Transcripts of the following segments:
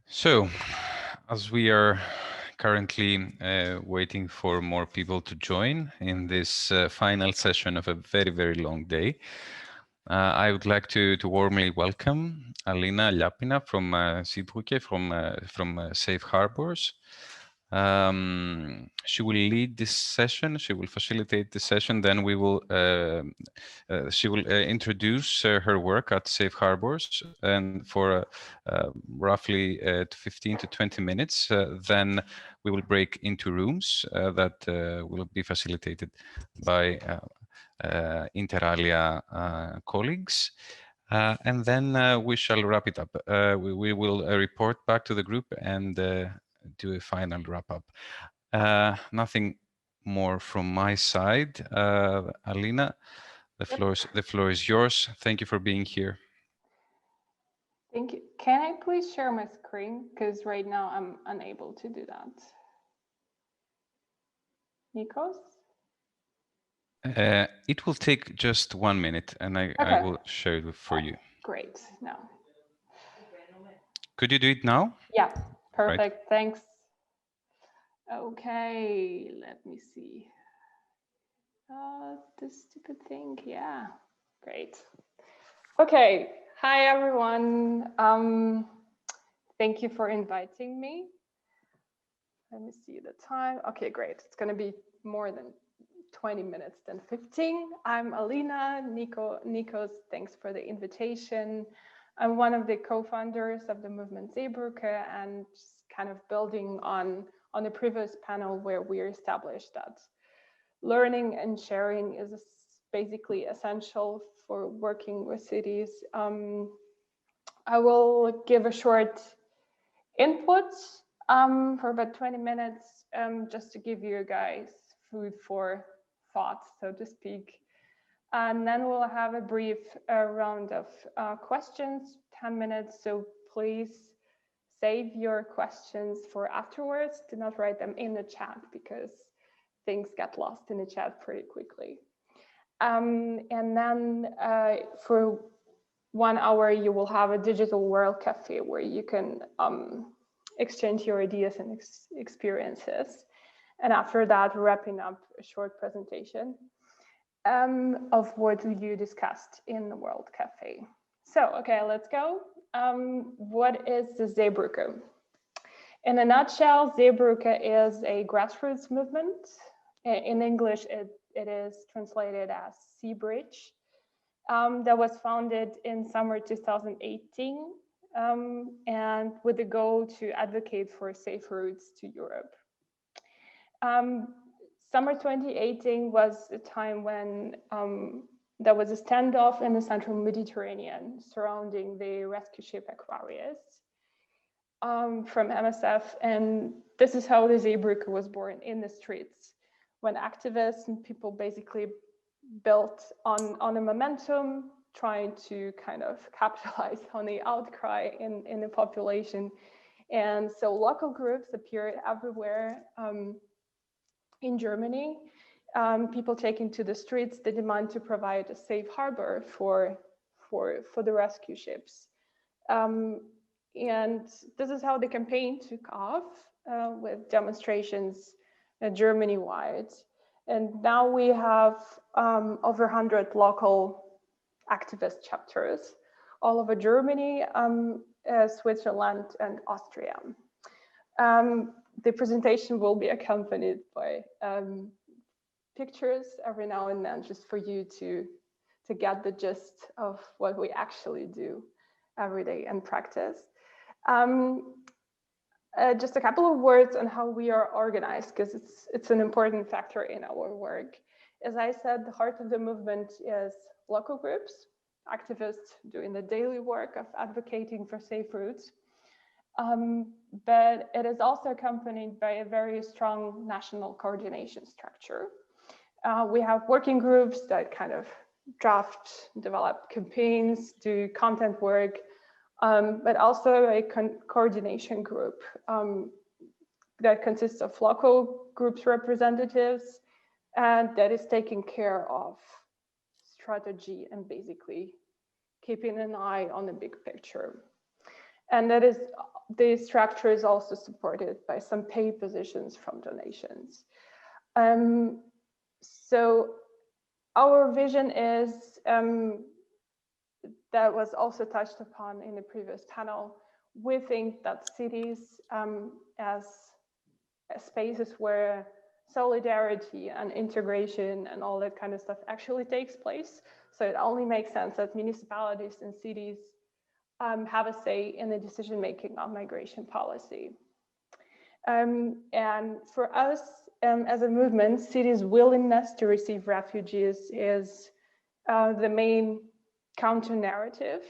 So, as we are currently waiting for more people to join in this final session of a very, very long day, I would like to warmly welcome Alina Lapina from Seebrücke, from Safe Harbours. She will lead this session. She will facilitate this session. Then we will. She will introduce her work at Safe Harbours, and for roughly 15 to 20 minutes. Then we will break into rooms that will be facilitated by inter alia colleagues. And then we shall wrap it up. We will report back to the group and do a final wrap up. Nothing more from my side. Alina, the floor is yours. Thank you for being here. Thank you. Can I please share my screen? Because right now I'm unable to do that. Nikos? It will take just 1 minute and I will share it for you. Great. Now. Could you do it now? Yeah, perfect. Right. Thanks. Okay, let me see. This stupid thing. Yeah, great. Okay. Hi, everyone. Thank you for inviting me. Let me see the time. Okay, great. It's going to be more than 20 minutes than 15. I'm Alina. Nikos, thanks for the invitation. I'm one of the co-founders of the movement Seebrücke, and just kind of building on the previous panel where we established that learning and sharing is basically essential for working with cities. I will give a short input for about 20 minutes, just to give you guys food for thought, so to speak. And then we'll have a brief round of questions, 10 minutes. So please save your questions for afterwards. Do not write them in the chat because things get lost in the chat pretty quickly. And then for 1 hour, you will have a digital world cafe where you can exchange your ideas and experiences. And after that, wrapping up a short presentation of what you discussed in the World Cafe. So, okay, let's go. What is the Seebrücke? In a nutshell, Seebrücke is a grassroots movement. In English, it is translated as Sea Bridge. That was founded in summer 2018, and with the goal to advocate for safe routes to Europe. Summer 2018 was a time when there was a standoff in the central Mediterranean surrounding the rescue ship Aquarius from MSF. And this is how the Seebrücke was born, in the streets, when activists and people basically built on a momentum, trying to kind of capitalize on the outcry in the population. And so local groups appeared everywhere. In Germany, people taking to the streets, they demand to provide a safe harbor for the rescue ships. And this is how the campaign took off, with demonstrations Germany-wide. And now we have over 100 local activist chapters all over Germany, Switzerland, and Austria. The presentation will be accompanied by pictures every now and then, just for you to get the gist of what we actually do every day and practice. Just a couple of words on how we are organized, because it's an important factor in our work. As I said, the heart of the movement is local groups, activists doing the daily work of advocating for safe routes. But it is also accompanied by a very strong national coordination structure. We have working groups that kind of draft, develop campaigns, do content work, but also a coordination group that consists of local groups representatives, and that is taking care of strategy and basically keeping an eye on the big picture. And that is, the structure is also supported by some pay positions from donations. So our vision is, that was also touched upon in the previous panel. We think that cities as spaces where solidarity and integration and all that kind of stuff actually takes place. So it only makes sense that municipalities and cities have a say in the decision-making on migration policy. And for us as a movement, cities' willingness to receive refugees is the main counter-narrative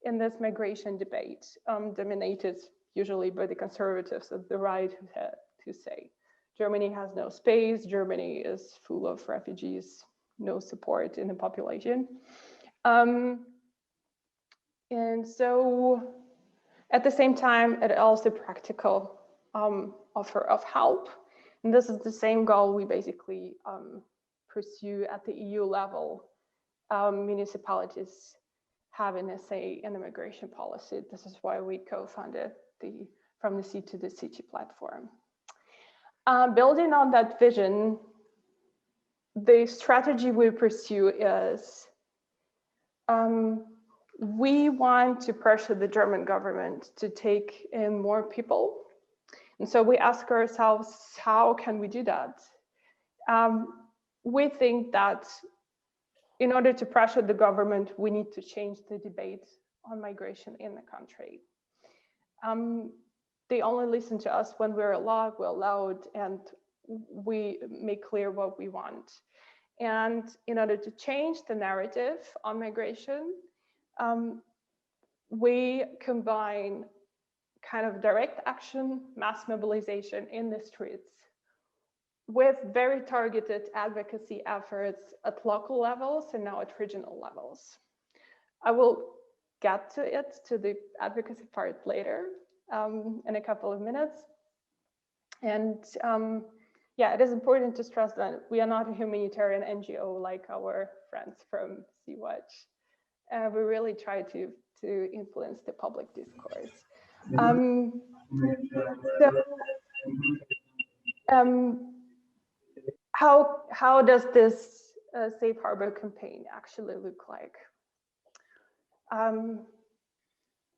in this migration debate, dominated usually by the conservatives of the right who say Germany has no space, Germany is full of refugees, no support in the population. And so at the same time, it also practical offer of help. And this is the same goal we basically pursue at the EU level. Municipalities having a say in immigration policy. This is why we co-founded the From the Sea to the City platform. Building on that vision, the strategy we pursue is we want to pressure the German government to take in more people. And so we ask ourselves, how can we do that? We think that in order to pressure the government, we need to change the debate on migration in the country. They only listen to us when we're loud, and we make clear what we want. And in order to change the narrative on migration, we combine kind of direct action, mass mobilization in the streets, with very targeted advocacy efforts at local levels and now at regional levels. I will get to the advocacy part later in a couple of minutes. And yeah, it is important to stress that we are not a humanitarian NGO like our friends from Sea-Watch. We really try to influence the public discourse. How does this Safe Harbour campaign actually look like?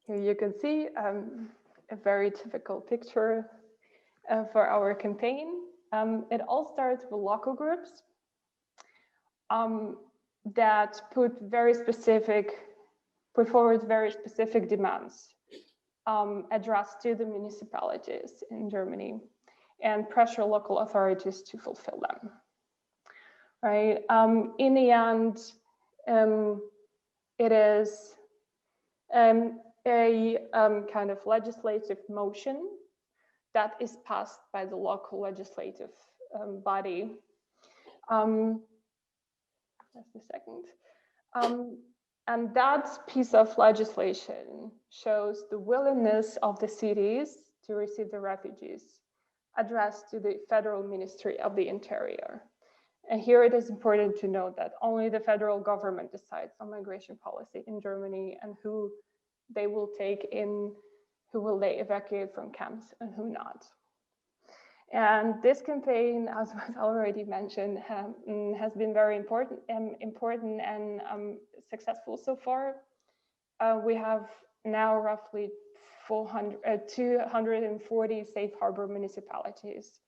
Here you can see a very typical picture for our campaign. It all starts with local groups that put forward very specific demands addressed to the municipalities in Germany and pressure local authorities to fulfill them. Right. In the end, it is a kind of legislative motion that is passed by the local legislative body. Just a second. And that piece of legislation shows the willingness of the cities to receive the refugees addressed to the Federal Ministry of the Interior. And here it is important to note that only the federal government decides on migration policy in Germany and who they will take in, who will they evacuate from camps and who not. And this campaign, as was already mentioned, has been very important and successful so far. We have now roughly 240 safe harbor municipalities.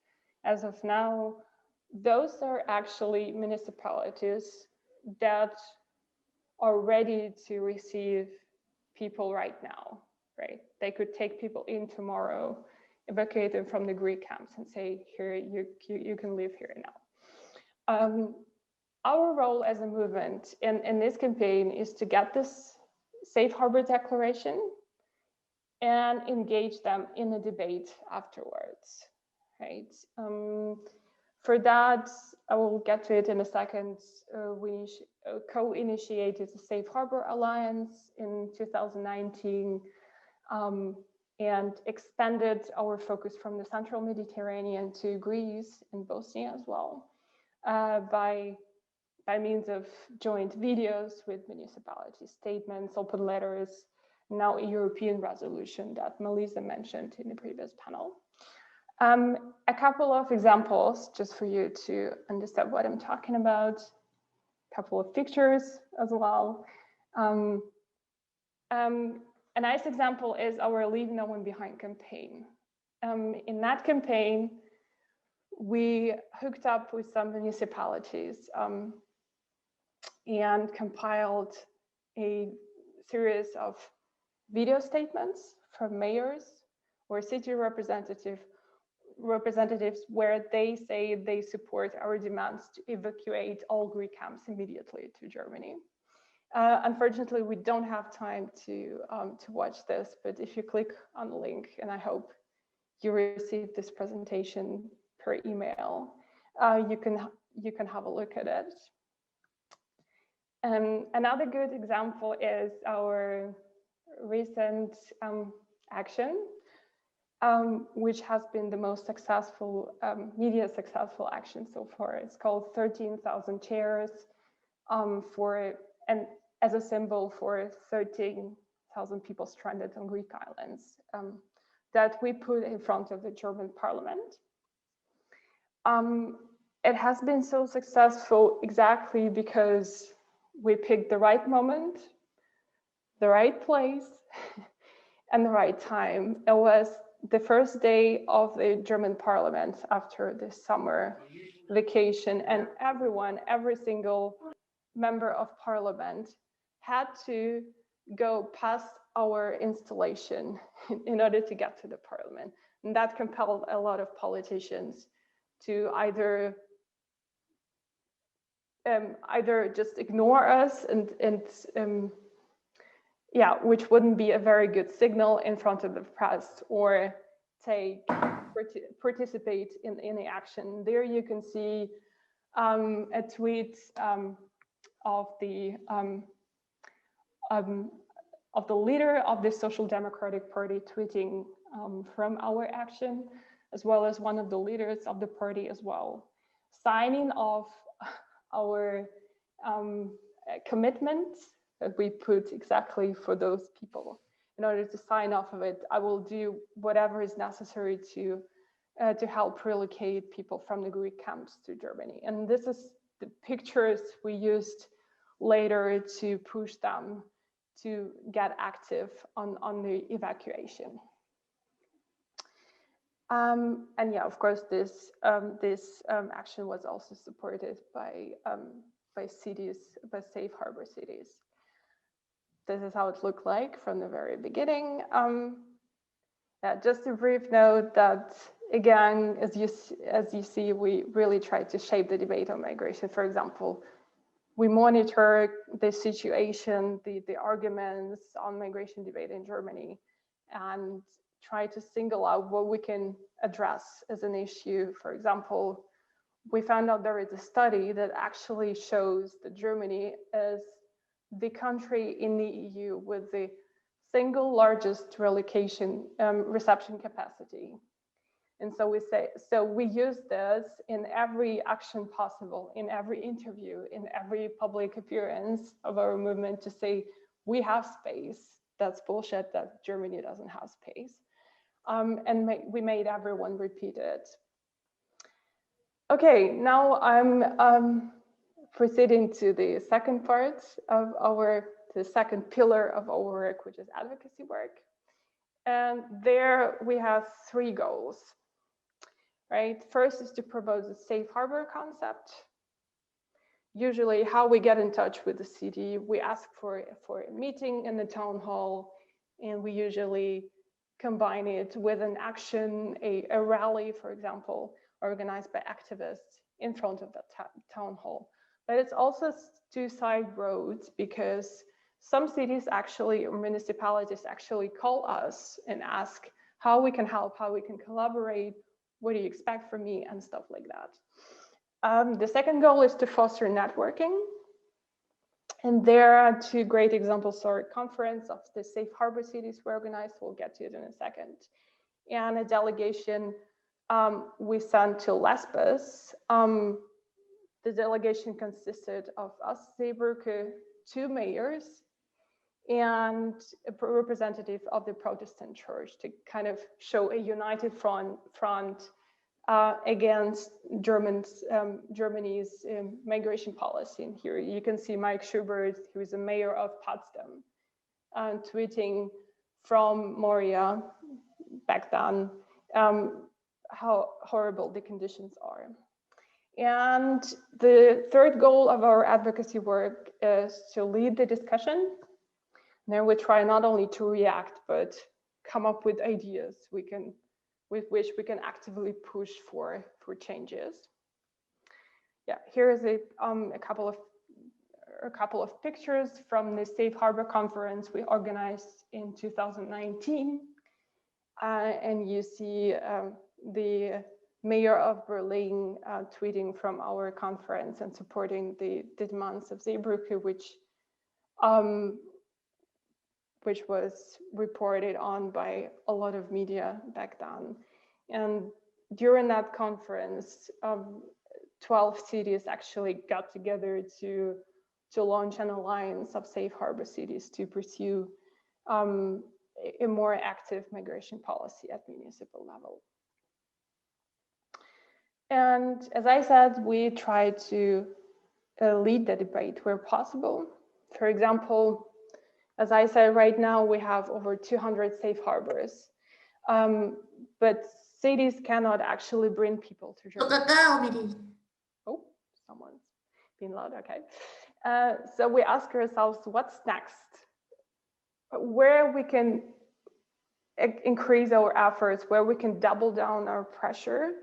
As of now, those are actually municipalities that are ready to receive people right now, right? They could take people in tomorrow, evacuate them from the Greek camps and say, here, you can live here now. Our role as a movement in this campaign is to get this Safe Harbor declaration and engage them in a debate afterwards, right? For that, I will get to it in a second. We co-initiated the Safe Harbor Alliance in 2019 and expanded our focus from the Central Mediterranean to Greece and Bosnia as well by means of joint videos with municipality statements, open letters, now a European resolution that Melissa mentioned in the previous panel. A couple of examples just for you to understand what I'm talking about. A couple of pictures as well. A nice example is our Leave No One Behind campaign. In that campaign, we hooked up with some municipalities and compiled a series of video statements from mayors or city representatives where they say they support our demands to evacuate all Greek camps immediately to Germany. Unfortunately, we don't have time to watch this, but if you click on the link, and I hope you receive this presentation per email, you can have a look at it. Another good example is our recent action, which has been the most successful, media successful action so far. It's called 13,000 chairs and as a symbol for 13,000 people stranded on Greek islands that we put in front of the German parliament. It has been so successful exactly because we picked the right moment, the right place, and the right time. It was the first day of the German parliament after the summer vacation, and every single member of parliament had to go past our installation in order to get to the parliament. And that compelled a lot of politicians to either just ignore us and which wouldn't be a very good signal in front of the press, or participate in the action. There you can see a tweet of the leader of the Social Democratic Party tweeting from our action, as well as one of the leaders of the party as well, signing off our commitments that we put exactly for those people. In order to sign off of it, I will do whatever is necessary to help relocate people from the Greek camps to Germany. And this is the pictures we used later to push them to get active on the evacuation. And yeah, of course, this action was also supported by cities, by Safe Harbour cities. This is how it looked like from the very beginning. Yeah, just a brief note that, again, as you see, we really tried to shape the debate on migration. For example, we monitor the situation, the arguments on migration debate in Germany, and try to single out what we can address as an issue. For example, we found out there is a study that actually shows that Germany is the country in the EU with the single largest relocation reception capacity. And so we use this in every action possible, in every interview, in every public appearance of our movement to say, we have space. That's bullshit that Germany doesn't have space. And we made everyone repeat it. Okay, now I'm proceeding to the second part of the second pillar of our work, which is advocacy work. And there we have three goals, right? First is to propose a safe harbor concept. Usually how we get in touch with the city, we ask for a meeting in the town hall, and we usually combine it with an action, a rally, for example, organized by activists in front of the town hall. But it's also two side roads, because some cities actually, or municipalities actually call us and ask how we can help, how we can collaborate, what do you expect from me, and stuff like that. The second goal is to foster networking. And there are two great examples. Our conference of the Safe Harbor cities we organized, we'll get to it in a second. And a delegation we sent to Lesbos. The delegation consisted of us, Seebrücke, two mayors, and a representative of the Protestant Church to kind of show a united front against Germany's migration policy. And here you can see Mike Schubert, who is the mayor of Potsdam, tweeting from Moria back then how horrible the conditions are. And the third goal of our advocacy work is to lead the discussion. And then we try not only to react, but come up with ideas with which we can actively push for changes. Yeah, here is a couple of pictures from the Safe Harbour conference we organized in 2019. And you see the mayor of Berlin tweeting from our conference and supporting the demands of Seebrücke, which was reported on by a lot of media back then. And during that conference, 12 cities actually got together to launch an alliance of safe harbor cities to pursue a more active migration policy at municipal level. And as I said, we try to lead the debate where possible. For example, as I said, right now we have over 200 safe harbors, but cities cannot actually bring people to Germany. Oh, someone's being loud, okay. So we ask ourselves, what's next? Where we can increase our efforts, where we can double down our pressure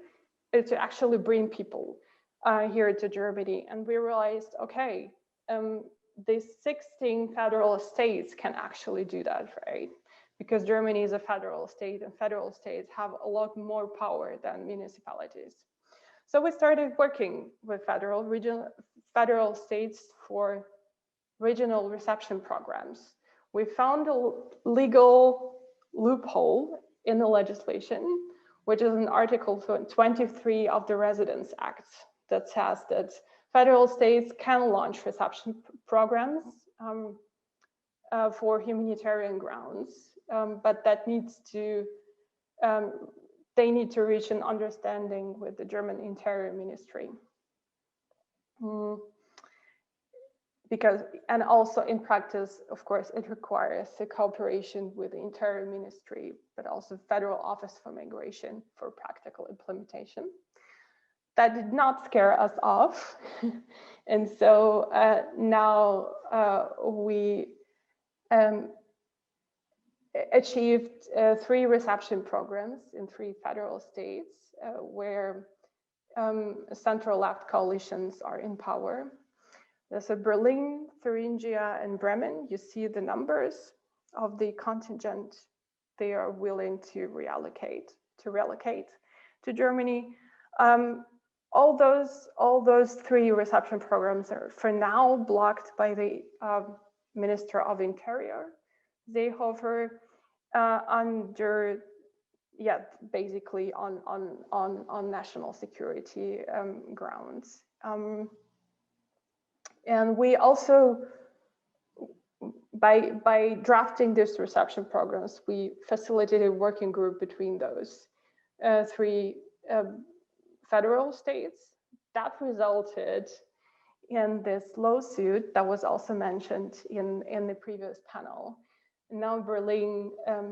to actually bring people here to Germany. And we realized, okay, the 16 federal states can actually do that, right? Because Germany is a federal state and federal states have a lot more power than municipalities. So we started working with federal states for regional reception programs. We found a legal loophole in the legislation, which is in Article 23 of the Residence Act that says that federal states can launch reception programs for humanitarian grounds, but that needs to, they need to reach an understanding with the German Interior Ministry. Because, and also in practice, of course, it requires a cooperation with the Interior Ministry, but also Federal Office for Migration for practical implementation. That did not scare us off. And so now we achieved 3 reception programs in 3 federal states where central left coalitions are in power. There's a Berlin, Thuringia, and Bremen. You see the numbers of the contingent they are willing to reallocate to Germany. All those 3 reception programs are for now blocked by the Minister of Interior, Seehofer, under, yeah, basically on national security grounds. And we also, by drafting these reception programs, we facilitated a working group between those 3 federal states. That resulted in this lawsuit that was also mentioned in the previous panel. Now Berlin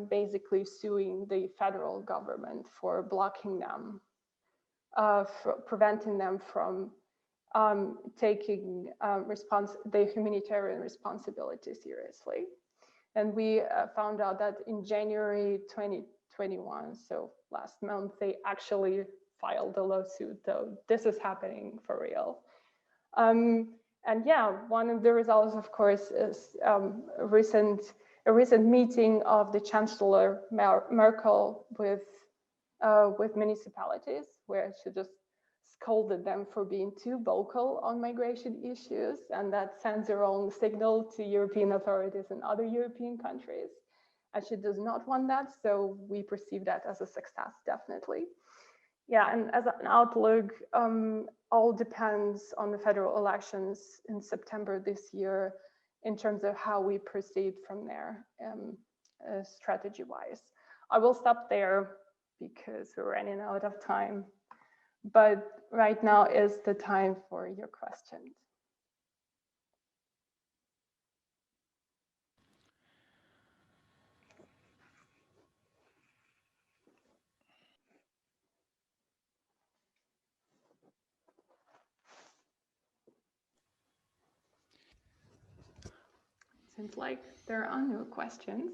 basically suing the federal government for blocking them, for preventing them from taking the humanitarian responsibility seriously. And we found out that in January 2021, so last month, they actually filed a lawsuit. So this is happening for real. And yeah, one of the results, of course, is a recent meeting of the Chancellor Merkel with municipalities, where she just scolded them for being too vocal on migration issues, and that sends a wrong signal to European authorities in other European countries. And she does not want that, so we perceive that as a success, definitely. Yeah, and as an outlook, all depends on the federal elections in September this year in terms of how we proceed from there, strategy-wise. I will stop there because we're running out of time, but right now is the time for your questions. Seems like there are no questions.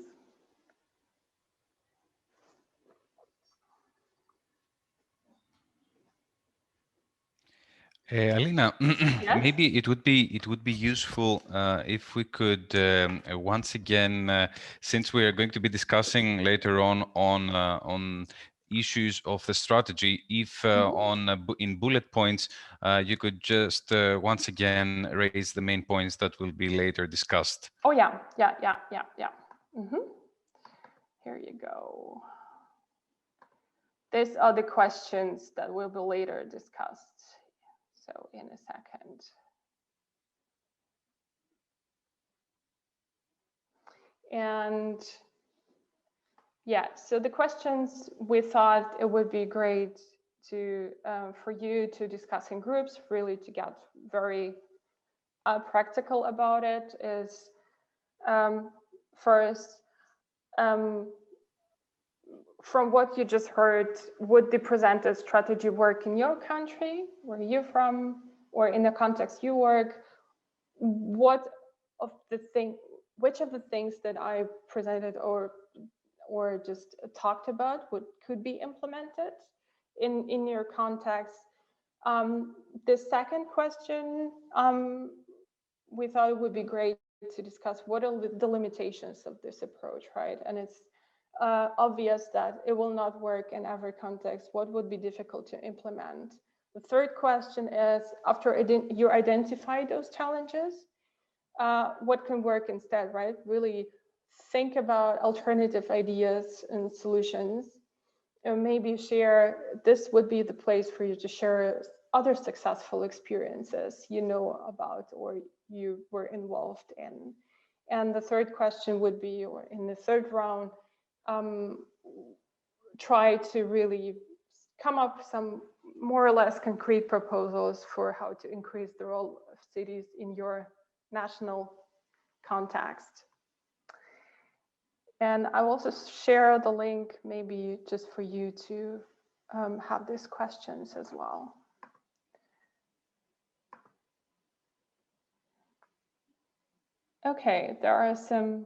Alina, Yes? maybe it would be useful if we could once again, since we are going to be discussing later on issues of the strategy, if in bullet points you could just once again raise the main points that will be later discussed. Oh yeah. Here you go. These are the questions that will be later discussed. So in a second. And yeah, so the questions, we thought it would be great to for you to discuss in groups, really to get very practical about it. Is first, from what you just heard, would the presented strategy work in your country, where you're from, or in the context you work? Which of the things that I presented or just talked about could be implemented in your context? The second question, we thought it would be great to discuss what are the limitations of this approach, right? And it's obvious that it will not work in every context. What would be difficult to implement? The third question is, after you identify those challenges, what can work instead, right? Really think about alternative ideas and solutions, and maybe share, this would be the place for you to share other successful experiences you know about or you were involved in. And the third question would be, or in the third round, try to really come up with some more or less concrete proposals for how to increase the role of cities in your national context. And I will also share the link maybe just for you to have these questions as well. Okay, there are some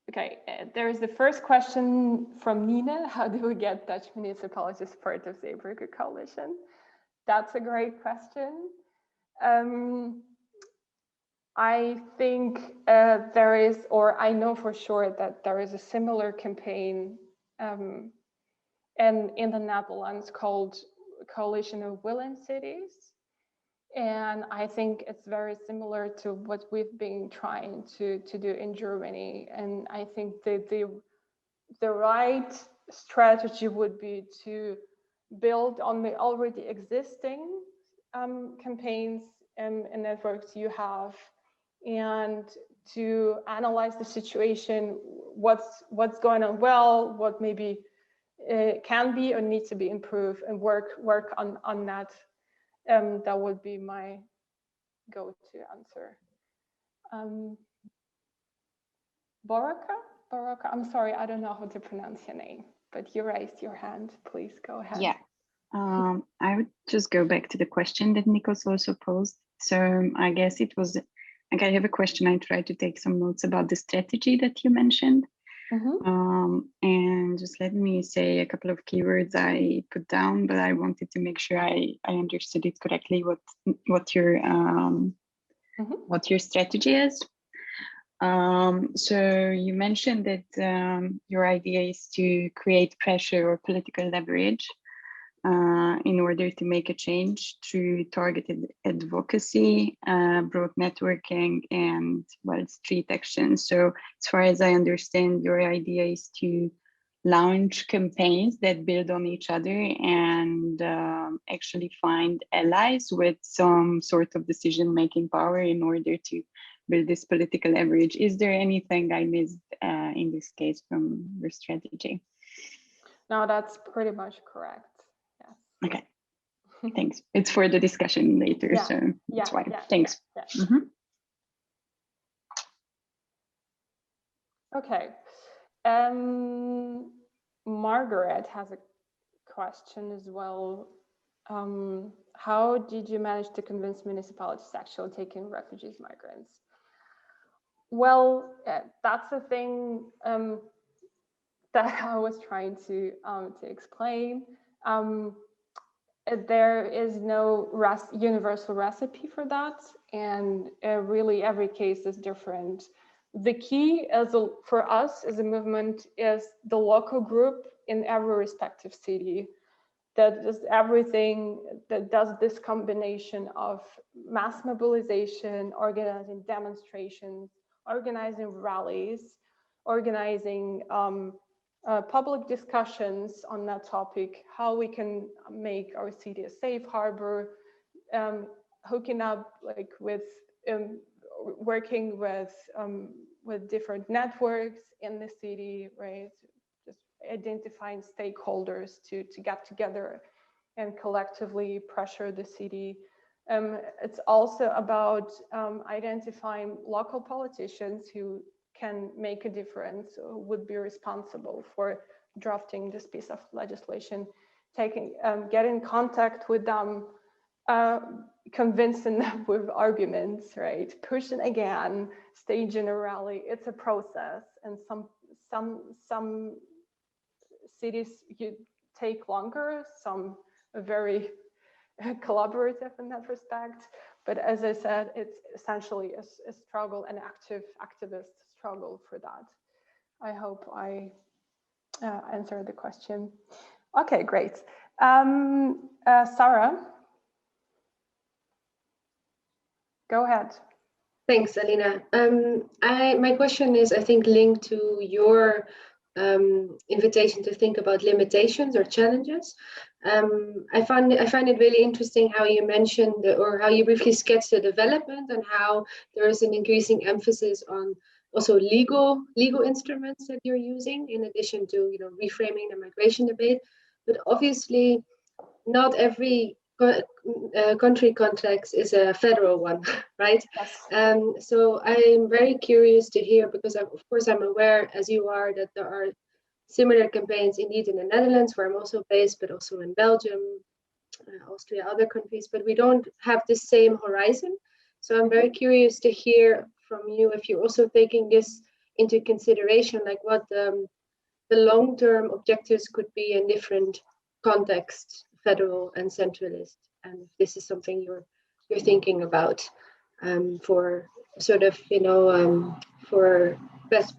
okay, there is the first question from Nina. How do we get Dutch municipalities part of the Seebrücke coalition? That's a great question. I think there is, or I know for sure that there is a similar campaign and in the Netherlands called Coalition of Willing Cities. And I think it's very similar to what we've been trying to do in Germany. And I think that the right strategy would be to build on the already existing campaigns and networks you have, and to analyze the situation, what's going on well, what maybe can be or needs to be improved, and work on that. That would be my go-to answer. Baraka, I'm sorry, I don't know how to pronounce your name, but you raised your hand. Please go ahead. Yeah, I would just go back to the question that Nikos also posed. So I guess it was, like, I have a question. I tried to take some notes about the strategy that you mentioned. And just let me say a couple of keywords I put down, but I wanted to make sure I understood it correctly, what your strategy is. So you mentioned that your idea is to create pressure or political leverage in order to make a change through targeted advocacy, broad networking, and, well, street action. So as far as I understand, your idea is to launch campaigns that build on each other and actually find allies with some sort of decision-making power in order to build this political leverage. Is there anything I missed in this case from your strategy? No, that's pretty much correct. Yes. Okay. Thanks. It's for the discussion later, Yeah. so that's why. Yeah, Thanks. yeah. Mm-hmm. Okay. Margaret has a question as well. How did you manage to convince municipalities to actually take in refugees, migrants? Well, that's the thing that I was trying to explain. There is no universal recipe for that, and really every case is different. The key for us as a movement is the local group in every respective city that does everything, that does this combination of mass mobilization, organizing demonstrations, organizing rallies, organizing public discussions on that topic, how we can make our city a safe harbor, hooking up like with working with different networks in the city, right? Just identifying stakeholders to get together and collectively pressure the city. It's also about identifying local politicians who can make a difference, or would be responsible for drafting this piece of legislation, get in contact with them, convincing them with arguments, right? Pushing again, staging a rally. It's a process, and some cities you take longer, some are very collaborative in that respect. But as I said, it's essentially a struggle, an activist struggle for that. I hope I answered the question. Okay, great. Sarah, go ahead. Thanks, Alina. My question is, I think, linked to your invitation to think about limitations or challenges. I find it really interesting how you mentioned, or how you briefly sketched the development, and how there is an increasing emphasis on also legal instruments that you're using, in addition to reframing the migration debate. But obviously, not every country context is a federal one, right? Yes. So I'm very curious to hear, because of course I'm aware, as you are, that there are similar campaigns indeed in the Netherlands, where I'm also based, but also in Belgium, Austria, other countries, but we don't have the same horizon. So I'm very curious to hear from you if you're also taking this into consideration, like what the long-term objectives could be in different contexts, federal and centralist, and if this is something you're thinking about for sort of for best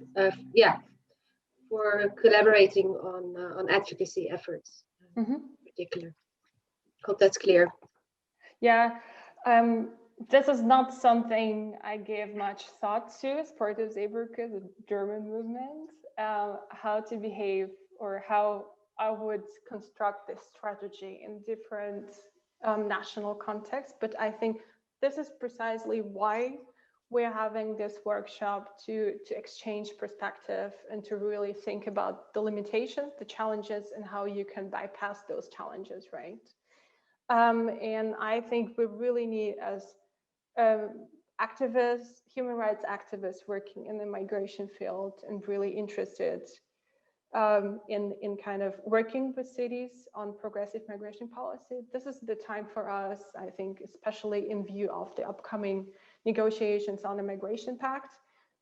for collaborating on advocacy efforts in particular. Hope that's clear. Yeah, this is not something I gave much thought to as part of Seebrücke, the German movement, how to behave, or how I would construct this strategy in different national contexts. But I think this is precisely why we're having this workshop, to exchange perspective and to really think about the limitations, the challenges, and how you can bypass those challenges, right? And I think we really need, as activists, human rights activists working in the migration field and really interested in kind of working with cities on progressive migration policy, this is the time for us, I think, especially in view of the upcoming negotiations on the Migration Pact,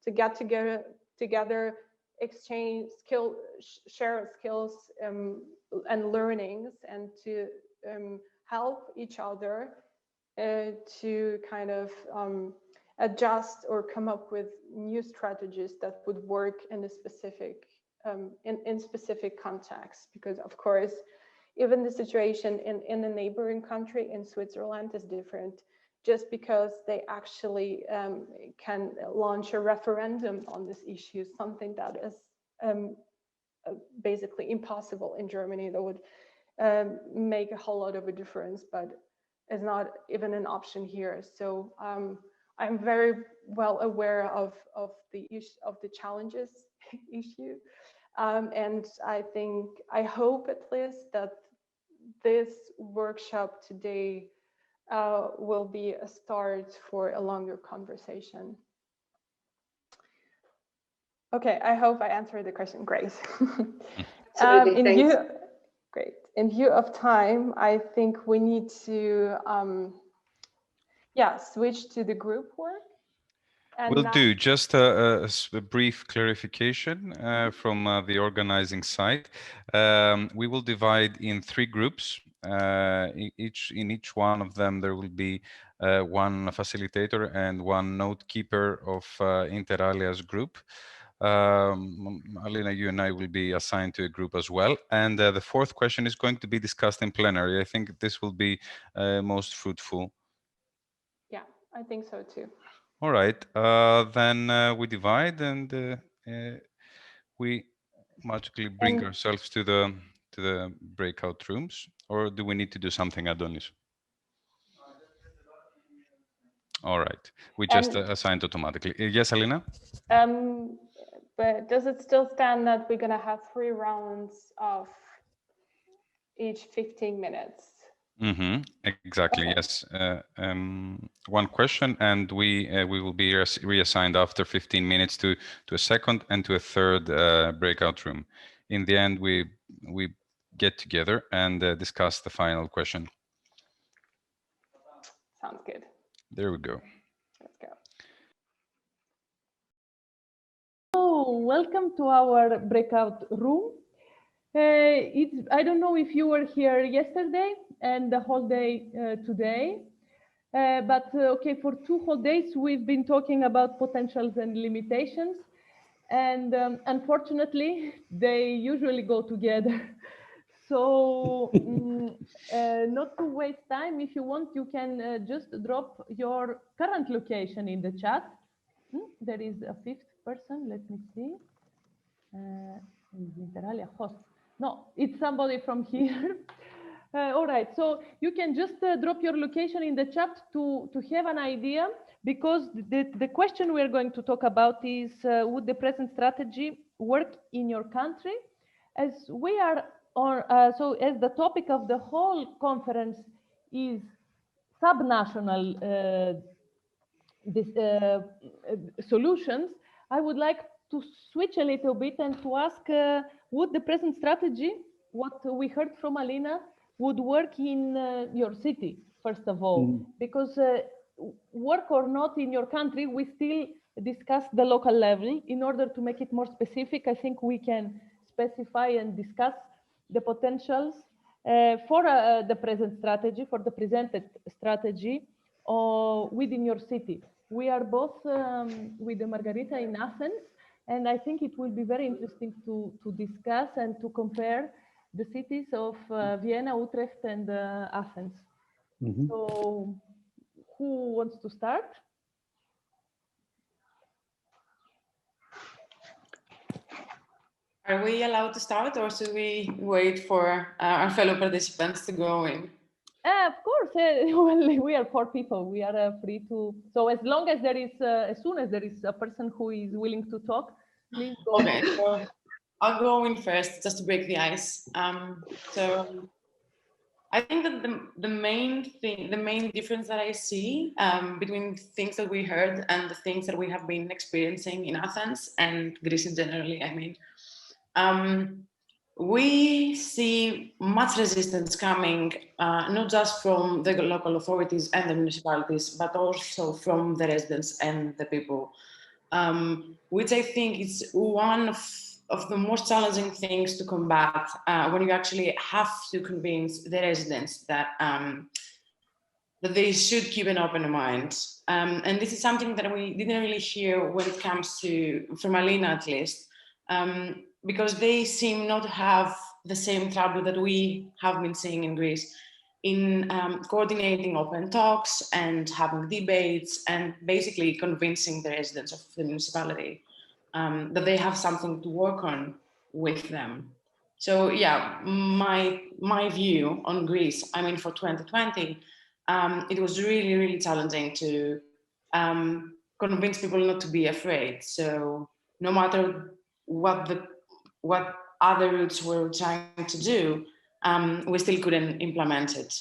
to get together, exchange share skills and learnings, and to help each other to kind of adjust or come up with new strategies that would work in a specific in specific contexts. Because of course, even the situation in a neighboring country, in Switzerland, is different. Just because they actually can launch a referendum on this issue, something that is basically impossible in Germany. That would make a whole lot of a difference, but it's not even an option here. So I'm very well aware of the challenges issue, and I hope at least that this workshop today will be a start for a longer conversation. Okay, I hope I answered the question, Grace. Great. In view of time, I think we need to switch to the group work. And we'll do just a brief clarification from the organizing side. We will divide in 3 groups. In each one of them, there will be one facilitator and one note keeper of inter alias group. Alina, you and I will be assigned to a group as well. And the 4th question is going to be discussed in plenary. I think this will be most fruitful. Yeah, I think so too. All right, then we divide and we magically bring ourselves to the breakout rooms, or do we need to do something, Adonis? All right, we just assigned automatically. Yes, Alina? But does it still stand that we're gonna have 3 rounds of each 15 minutes? Mm-hmm. Exactly. Okay. Yes. One question, and we will be reassigned after 15 minutes to a second and to a third breakout room. In the end, we get together and discuss the final question. Sounds good. There we go. Let's go. So, welcome to our breakout room. I don't know if you were here yesterday and the whole day today, but okay, for 2 whole days we've been talking about potentials and limitations, and unfortunately they usually go together. So not to waste time, if you want, you can just drop your current location in the chat. There is a 5th person, let me see. Host. No, it's somebody from here. All right, so you can just drop your location in the chat to have an idea, because the question we're going to talk about is, would the present strategy work in your country? As we are on, so as the topic of the whole conference is subnational solutions, I would like to switch a little bit and to ask, would the present strategy, what we heard from Alina, would work in your city, first of all? Because work or not in your country, we still discuss the local level. In order to make it more specific, I think we can specify and discuss the potentials for the present strategy, for the presented strategy within your city. We are both with the Margarita in Athens, and I think it will be very interesting to discuss and to compare the cities of Vienna, Utrecht, and Athens. So who wants to start? Are we allowed to start, or should we wait for our fellow participants to go in? Of course, well, we are 4 people. We are free to. So as long as there is, as soon as there is a person who is willing to talk, please go. Okay, so I'll go in first just to break the ice. So I think that the main difference that I see between things that we heard and the things that we have been experiencing in Athens and Greece in generally, I mean, we see much resistance coming, not just from the local authorities and the municipalities, but also from the residents and the people, which I think is one of the most challenging things to combat when you actually have to convince the residents that that they should keep an open mind. And this is something that we didn't really hear when it comes to, from Alina at least, because they seem not to have the same trouble that we have been seeing in Greece in coordinating open talks and having debates and basically convincing the residents of the municipality that they have something to work on with them. So yeah, my view on Greece, I mean, for 2020, it was really, really challenging to convince people not to be afraid. So no matter what other routes were trying to do, we still couldn't implement it.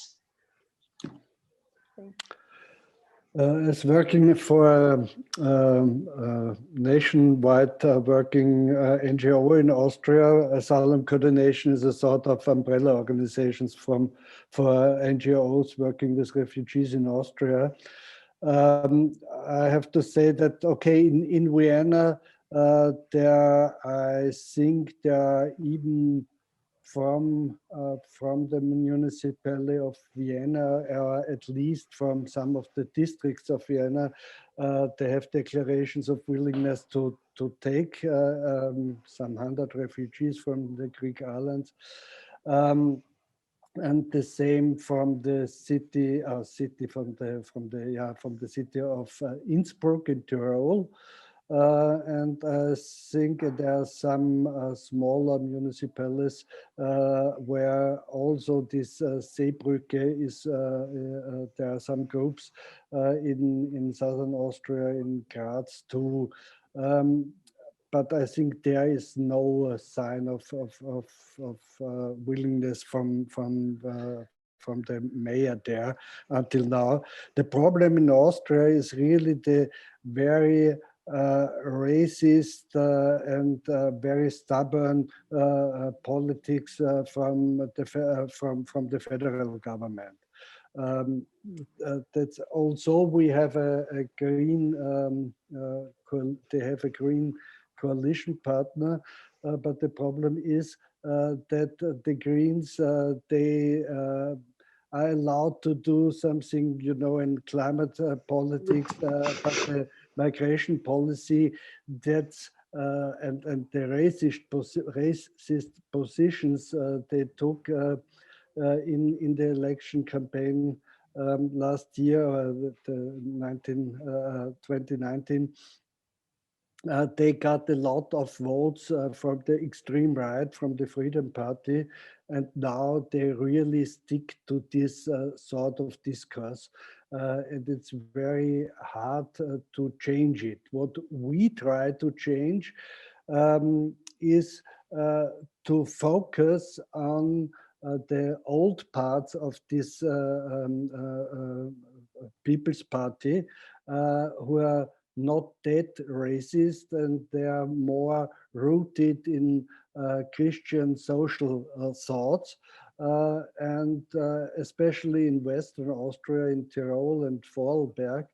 As working for a nationwide working NGO in Austria, Asylum Coordination is a sort of umbrella organizations for NGOs working with refugees in Austria. I have to say that, okay, in Vienna, I think there are even from the municipality of Vienna, or at least from some of the districts of Vienna, they have declarations of willingness to take some 100 refugees from the Greek islands. And the same from the city of Innsbruck in Tyrol. And I think there are some smaller municipalities where also this Seebrücke is, there are some groups in southern Austria, in Graz too. But I think there is no sign of willingness from the mayor there until now. The problem in Austria is really the very racist and very stubborn politics from the federal government. That's also, we have a green, they have a green coalition partner, but the problem is that the Greens, they are allowed to do something, you know, in climate politics, but the migration policy, that's and the racist positions they took in the election campaign last year, 2019. They got a lot of votes from the extreme right, from the Freedom Party, and now they really stick to this sort of discourse. And it's very hard to change it. What we try to change is to focus on the old parts of this People's Party who are not that racist, and they are more rooted in Christian social thoughts, and especially in Western Austria, in Tyrol and Vorarlberg.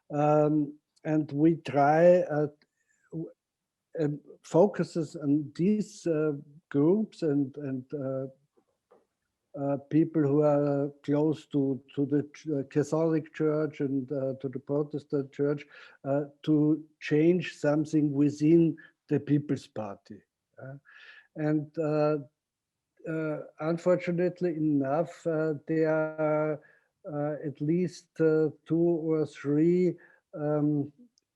And we try focuses on these groups and people who are close to the Catholic Church and to the Protestant Church to change something within the People's Party. And unfortunately enough, there are at least 2 or 3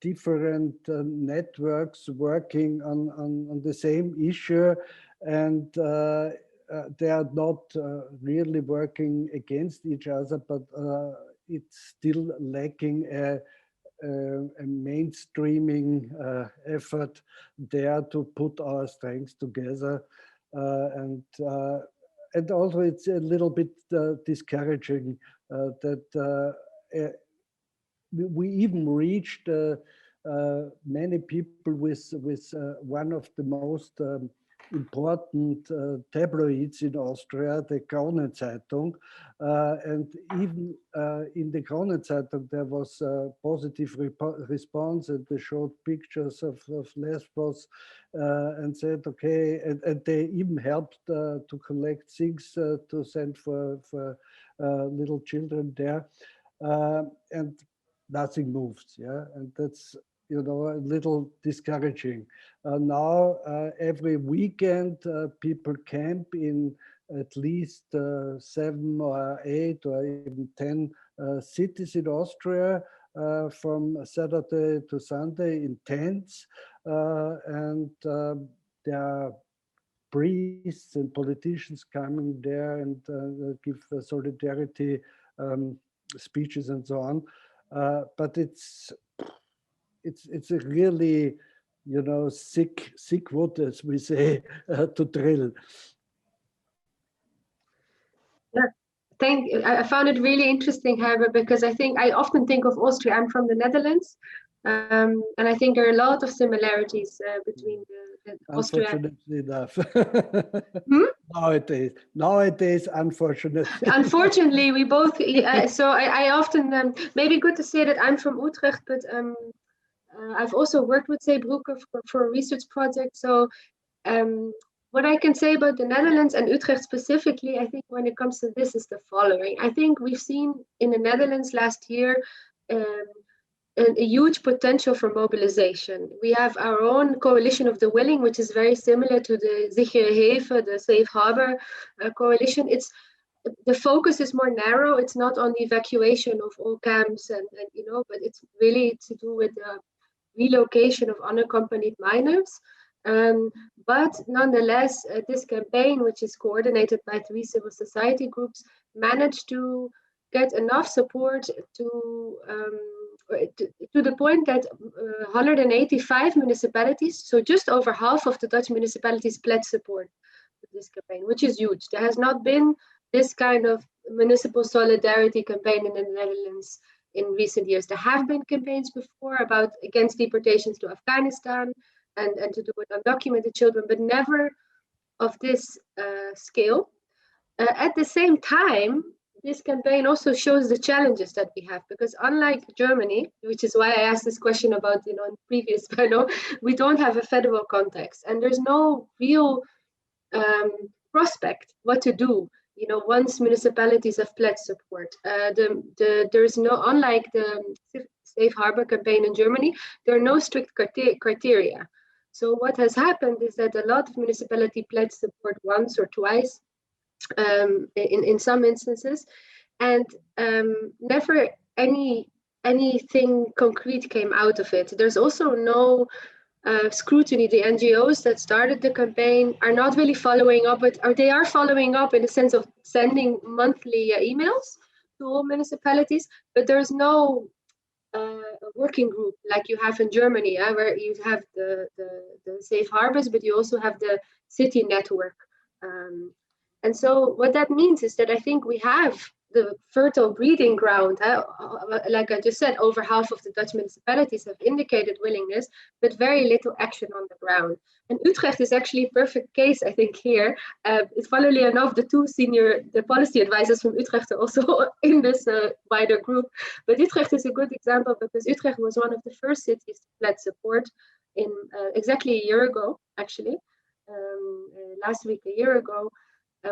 different networks working on the same issue, and they are not really working against each other, but it's still lacking a mainstreaming effort there to put our strengths together. And also it's a little bit discouraging that we even reached many people with one of the most important tabloids in Austria, the Kronenzeitung, and even in the Kronenzeitung there was a positive response, and they showed pictures of Lesbos and said, okay, and they even helped to collect things to send for little children there, and nothing moves, yeah, and that's, you know, a little discouraging. Now, every weekend, people camp in at least 7 or 8 or even 10 cities in Austria from Saturday to Sunday in tents. And there are priests and politicians coming there and give solidarity speeches and so on. But it's a really, you know, sick wood, as we say, to drill. Yeah, I found it really interesting, Herbert, because I often think of Austria. I'm from the Netherlands, and I think there are a lot of similarities between the Austria. Unfortunately enough. Hmm? Nowadays, unfortunately. Unfortunately, we both. So I often maybe good to say that I'm from Utrecht, but I've also worked with Seebrücke for a research project. So what I can say about the Netherlands and Utrecht specifically, I think when it comes to this is the following. I think we've seen in the Netherlands last year a huge potential for mobilization. We have our own coalition of the willing, which is very similar to the Sichere Haven, the Safe Harbour coalition. The focus is more narrow. It's not on the evacuation of all camps and you know, but it's really to do with the relocation of unaccompanied minors. But nonetheless, this campaign, which is coordinated by 3 civil society groups, managed to get enough support to the point that 185 municipalities, so just over half of the Dutch municipalities, pledged support for this campaign, which is huge. There has not been this kind of municipal solidarity campaign in the Netherlands in recent years. There have been campaigns before against deportations to Afghanistan and to do with undocumented children, but never of this scale. At the same time, this campaign also shows the challenges that we have, because unlike Germany, which is why I asked this question about, you know, in previous panel, we don't have a federal context, and there's no real prospect what to do. You know, once municipalities have pledged support, there's no, unlike the Safe Harbour campaign in Germany, there are no strict criteria. So what has happened is that a lot of municipalities pledged support once or twice, in some instances, and never anything concrete came out of it. There's also no scrutiny. The NGOs that started the campaign are not really following up, or they are following up in the sense of sending monthly emails to all municipalities, but there's no working group like you have in Germany, where you have the safe harbors, but you also have the city network. And so what that means is that I think we have the fertile breeding ground. Like I just said, over half of the Dutch municipalities have indicated willingness, but very little action on the ground. And Utrecht is actually a perfect case, I think, here. It's funnily enough, the policy advisors from Utrecht are also in this wider group. But Utrecht is a good example, because Utrecht was one of the first cities to pledge support in exactly a year ago, actually. Last week, a year ago,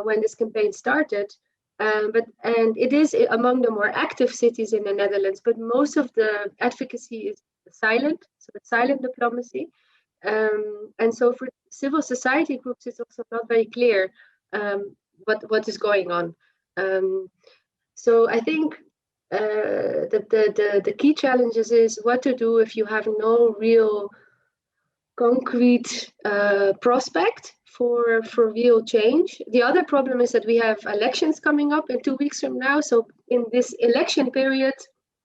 when this campaign started. And it is among the more active cities in the Netherlands, but most of the advocacy is silent, so it's silent diplomacy. And so for civil society groups, it's also not very clear what is going on. So I think the key challenges is what to do if you have no real concrete prospect for real change. The other problem is that we have elections coming up in 2 weeks from now. So in this election period,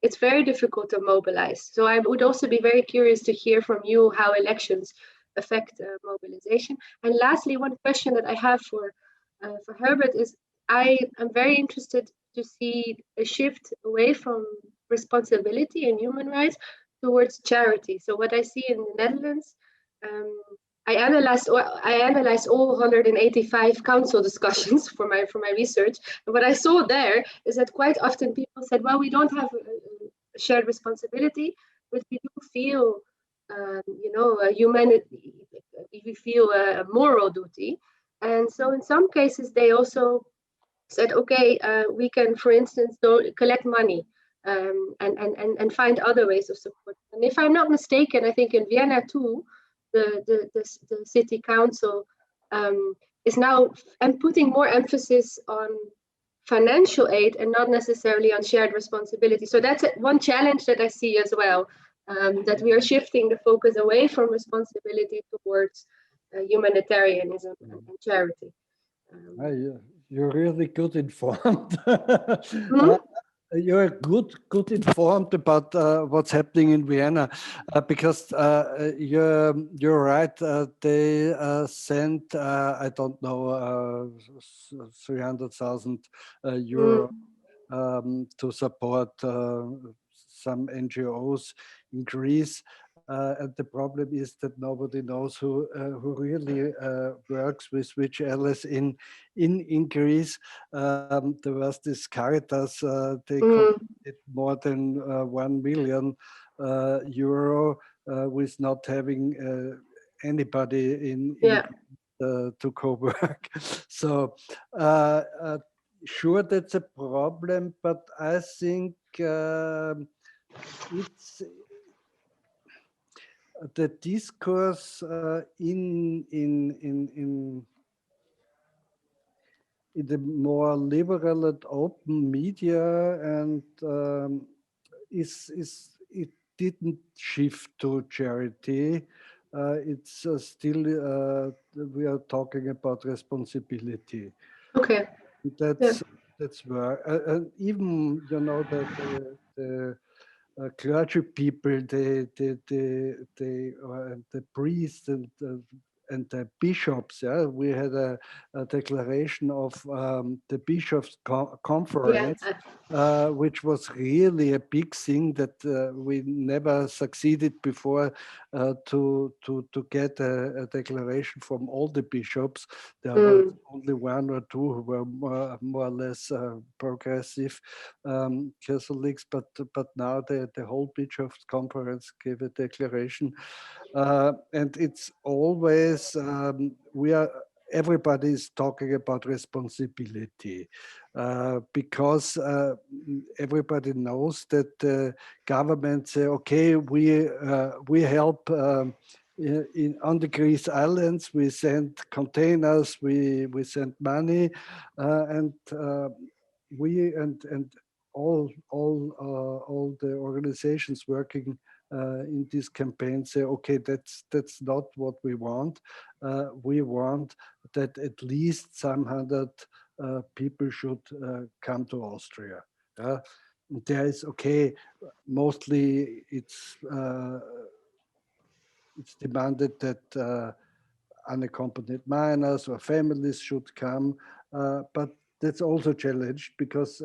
it's very difficult to mobilize. So I would also be very curious to hear from you how elections affect mobilization. And lastly, one question that I have for Herbert is, I am very interested to see a shift away from responsibility and human rights towards charity. So what I see in the Netherlands, I analyzed all 185 council discussions for my research, and what I saw there is that quite often people said, well, we don't have a shared responsibility, but we do feel we feel a moral duty. And so in some cases they also said, okay, we can, for instance, collect money and find other ways of support. And if I'm not mistaken, I think in Vienna too, the city council is now putting more emphasis on financial aid and not necessarily on shared responsibility. So that's one challenge that I see as well, that we are shifting the focus away from responsibility towards humanitarianism and charity. You're really good informed. Hmm? You're good informed about what's happening in Vienna, because you're right. They sent I don't know 300,000 euro to support some NGOs in Greece. And the problem is that nobody knows who really works with which allies in Greece. There was this Caritas, they collected more than 1 million euro with not having anybody in to co-work. So sure, that's a problem, but I think it's the discourse in the more liberal and open media, and it didn't shift to charity. It's still we are talking about responsibility. Okay. That's where, and even the clergy people, the priests and the bishops. Yeah, we had a declaration of the bishops' conference, which was really a big thing that we never succeeded before to get a declaration from all the bishops. There was only one or two who were more or less progressive Catholics, but now the whole bishops' conference gave a declaration, and it's always everybody is talking about responsibility, because everybody knows that the government say, okay, we help on the Greece islands, we send containers, we send money, and all the organizations working in this campaign say, okay, that's not what we want. We want that at least some 100 people should come to Austria. There is, okay, mostly it's demanded that unaccompanied minors or families should come, but that's also challenged because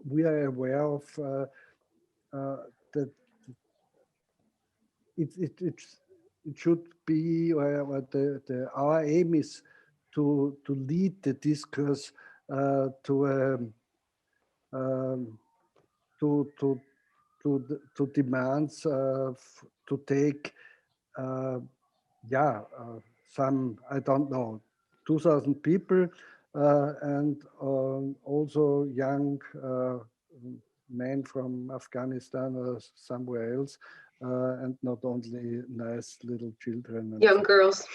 we are aware of that it should be, or our aim is to lead the discourse to demands to take some, I don't know, 2,000 people and also young men from Afghanistan or somewhere else, and not only nice little children. And young girls.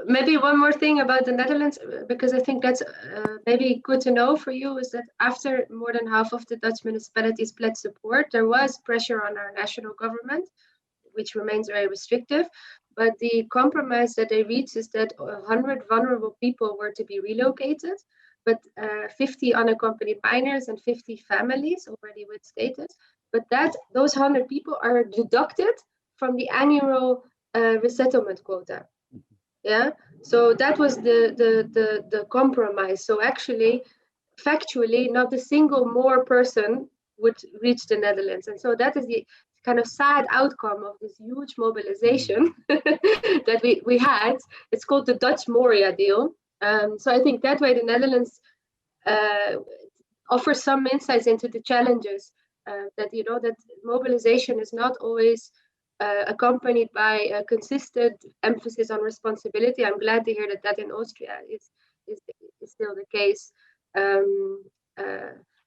Maybe one more thing about the Netherlands, because I think that's maybe good to know for you, is that after more than half of the Dutch municipalities pledged support, there was pressure on our national government, which remains very restrictive. But the compromise that they reached is that 100 vulnerable people were to be relocated, but 50 unaccompanied minors and 50 families already with status. But those 100 people are deducted from the annual resettlement quota. Yeah, so that was the compromise. So actually, factually, not a single more person would reach the Netherlands, and so that is the kind of sad outcome of this huge mobilization that we had. It's called the Dutch Moria deal. So I think that way the Netherlands offers some insights into the challenges that that mobilization is not always accompanied by a consistent emphasis on responsibility. I'm glad to hear that in Austria is still the case.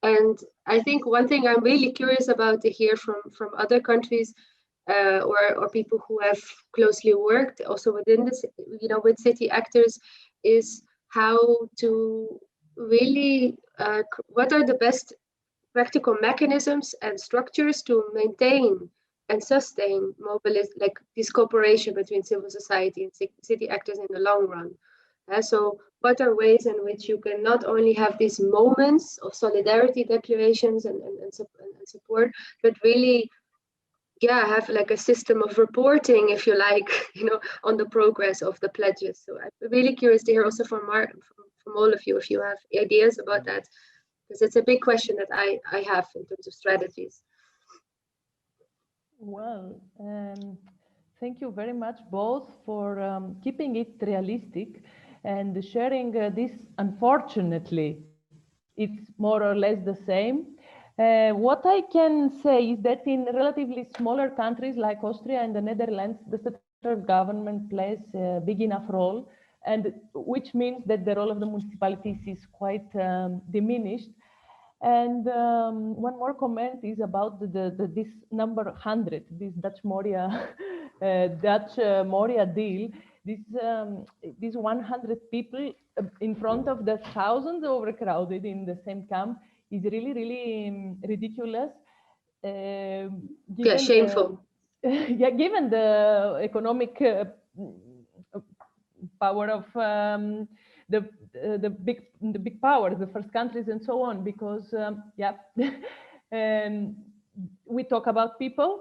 And I think one thing I'm really curious about to hear from other countries or people who have closely worked also within this, with city actors, is how to really what are the best practical mechanisms and structures to maintain and sustain like this cooperation between civil society and city actors in the long run. So what are ways in which you can not only have these moments of solidarity declarations and support, but really, yeah, have like a system of reporting, if you like, on the progress of the pledges. So I'm really curious to hear also from all of you, if you have ideas about that, because it's a big question that I have in terms of strategies. Well, thank you very much both for keeping it realistic and sharing this. Unfortunately, it's more or less the same. What I can say is that in relatively smaller countries like Austria and the Netherlands, the central government plays a big enough role, and which means that the role of the municipalities is quite diminished. And one more comment is about this number 100, this Dutch Moria Moria deal. These 100 people in front of the thousands overcrowded in the same camp is really, really ridiculous. Yeah, shameful. Yeah, given the economic power of the big powers, the first countries, and so on. Because yeah, we talk about people,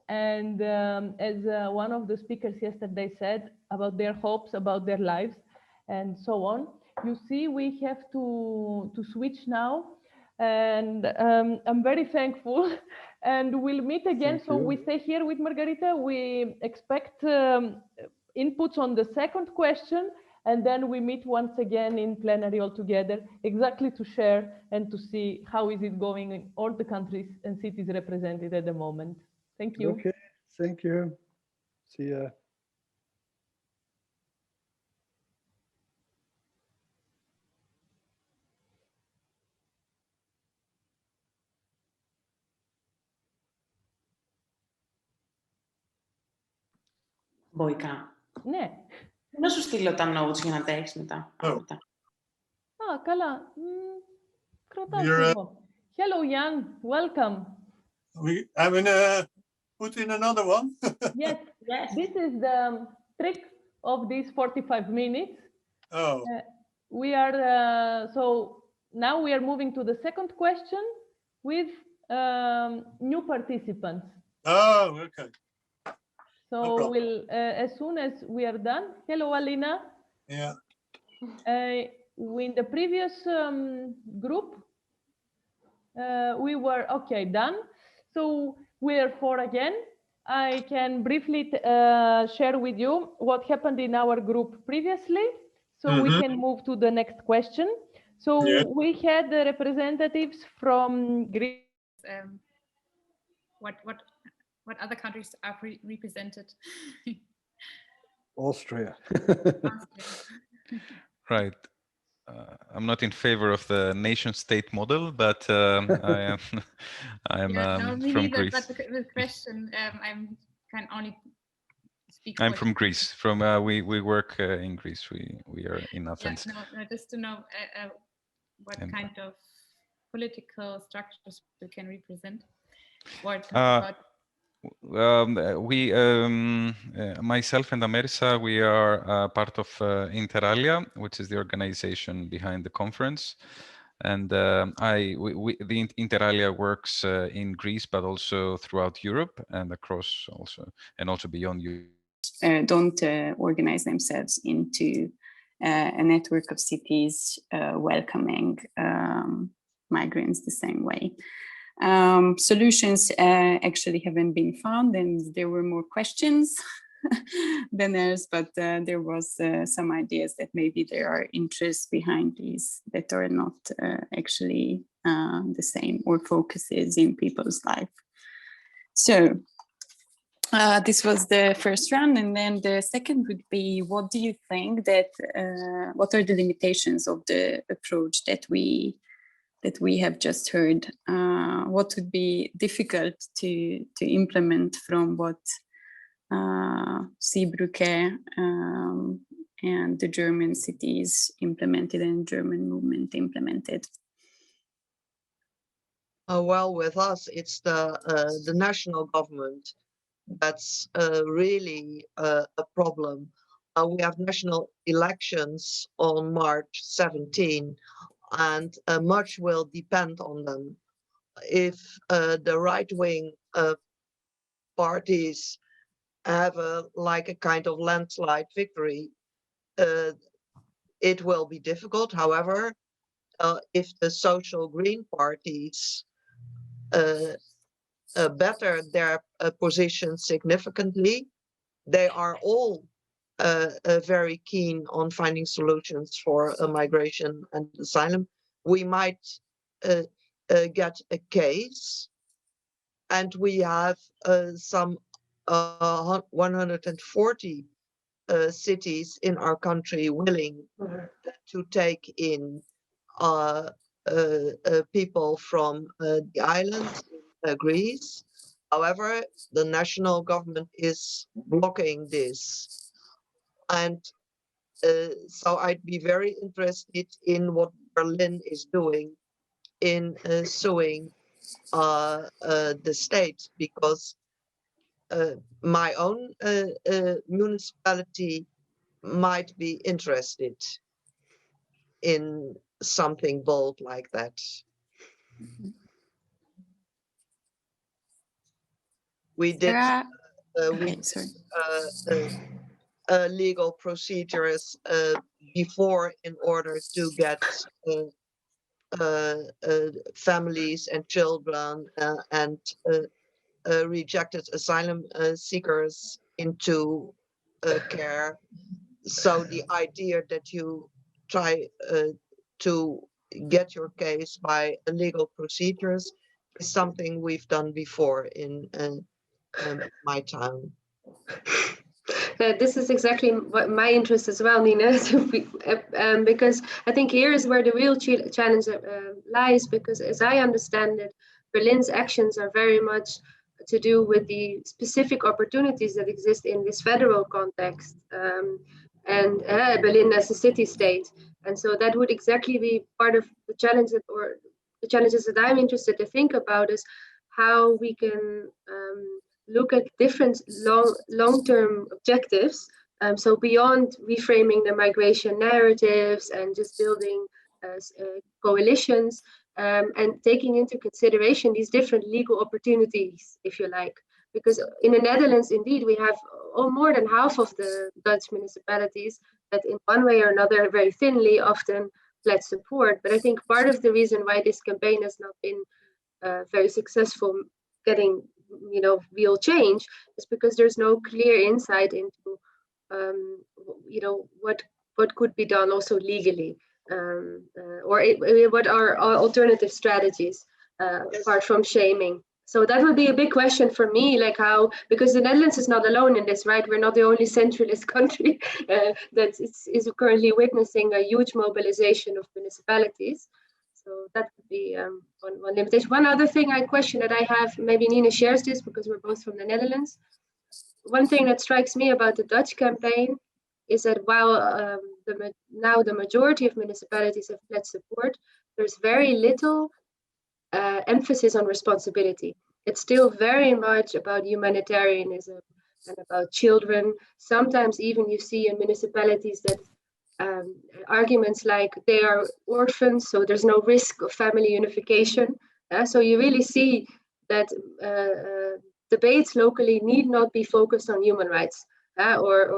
and as one of the speakers yesterday said, about their hopes, about their lives, and so on. You see, we have to switch now, and I'm very thankful. And we'll meet again. So we stay here with Margarita. We expect inputs on the second question, and then we meet once again in plenary all together, exactly to share and to see how is it going in all the countries and cities represented at the moment. Thank you. Okay, thank you. See ya. Μποϊκά. Ναι. Να σου στείλω τα notes για να τα έχεις μετά. Καλά. Κρατάς λίγο. Hello, Jan. Welcome. I'm gonna put in another one. Yes. This is the trick of these 45 minutes. Oh. We are, so now we are moving to the second question with new participants. Oh, okay. So no we'll, as soon as we are done. Hello, Alina. Yeah. In the previous group, we were done. So we're 4 again. I can briefly share with you what happened in our group previously, so we can move to the next question. So we had the representatives from Greece. What other countries are represented? Austria. Right. I'm not in favor of the nation-state model, but I am from Greece. But the question, I can only speak. I'm from Greece. From we work in Greece. We are in Athens. Yeah, no, just to know what kind of political structures we can represent. Or talk about. We, myself and Amerisa, we are part of Inter Alia, which is the organization behind the conference. And the Inter Alia works in Greece, but also throughout Europe and across also beyond Europe. Don't organize themselves into a network of cities welcoming migrants the same way. Solutions actually haven't been found, and there were more questions than others, but there was some ideas that maybe there are interests behind these that are not actually the same, or focuses in people's life. So this was the first round, and then the second would be, what do you think that what are the limitations of the approach that we have just heard? What would be difficult to implement from what Seebrücke and the German cities implemented and German movement implemented? Well, with us, it's the national government that's really a problem. We have national elections on March 17, and much will depend on them. If the right-wing parties have like a kind of landslide victory, it will be difficult. However, if the social green parties better their position significantly, they are all very keen on finding solutions for migration and asylum. We might get a case, and we have some 140 cities in our country willing to take in people from the island, Greece. However, the national government is blocking this. And so I'd be very interested in what Berlin is doing in suing the state, because my own municipality might be interested in something bold like that. We did legal procedures before in order to get families and children and rejected asylum seekers into care. So the idea that you try to get your case by legal procedures is something we've done before in my town. This is exactly what my interest as well, Nina, because I think here is where the real challenge lies, because as I understand it, Berlin's actions are very much to do with the specific opportunities that exist in this federal context, and Berlin as a city-state. And so that would exactly be part of the challenge or the challenges that I'm interested to think about, is how we can look at different long-term objectives. So beyond reframing the migration narratives and just building coalitions, and taking into consideration these different legal opportunities, if you like. Because in the Netherlands, indeed, we have more than half of the Dutch municipalities that in one way or another, very thinly, often pledge support. But I think part of the reason why this campaign has not been very successful getting real change is because there's no clear insight into what could be done also legally, or what are alternative strategies apart from shaming. So that would be a big question for me, like how, because the Netherlands is not alone in this, right? We're not the only centralist country that is currently witnessing a huge mobilization of municipalities. So that would be one limitation. One other thing question that I have, maybe Nina shares this because we're both from the Netherlands. One thing that strikes me about the Dutch campaign is that while now the majority of municipalities have pledged support, there's very little emphasis on responsibility. It's still very much about humanitarianism and about children. Sometimes even you see in municipalities that arguments like they are orphans, so there's no risk of family unification. So you really see that debates locally need not be focused on human rights or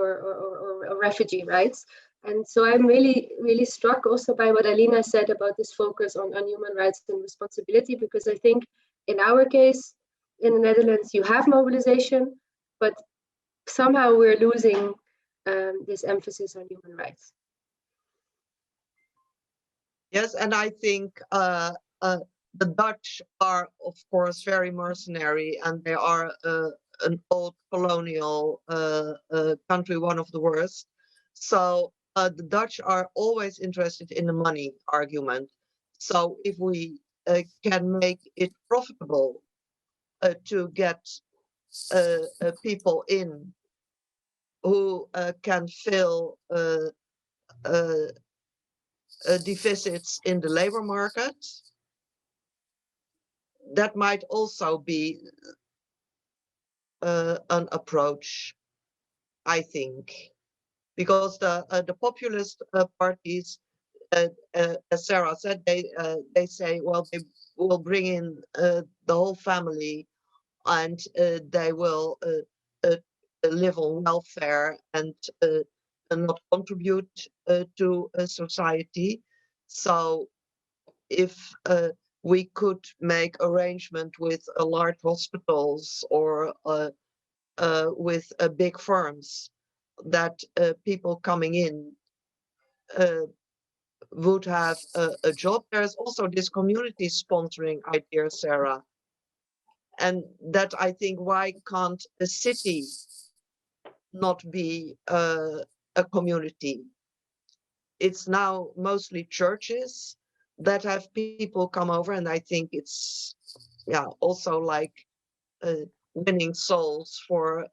refugee rights. And so I'm really struck also by what Alina said about this focus on human rights and responsibility, because I think in our case, in the Netherlands, you have mobilization, but somehow we're losing this emphasis on human rights. Yes, and I think the Dutch are, of course, very mercenary, and they are an old colonial country, one of the worst. So the Dutch are always interested in the money argument. So if we can make it profitable to get people in who can fill deficits in the labor market, that might also be an approach, I think, because the populist parties, as Sarah said, they say, well, they will bring in the whole family, and they will live on welfare and not contribute to society. So if we could make arrangement with large hospitals or with big firms, that people coming in would have a job. There's also this community sponsoring idea, Sarah. And that, I think, why can't a city not be a community? It's now mostly churches that have people come over, and I think it's also like winning souls for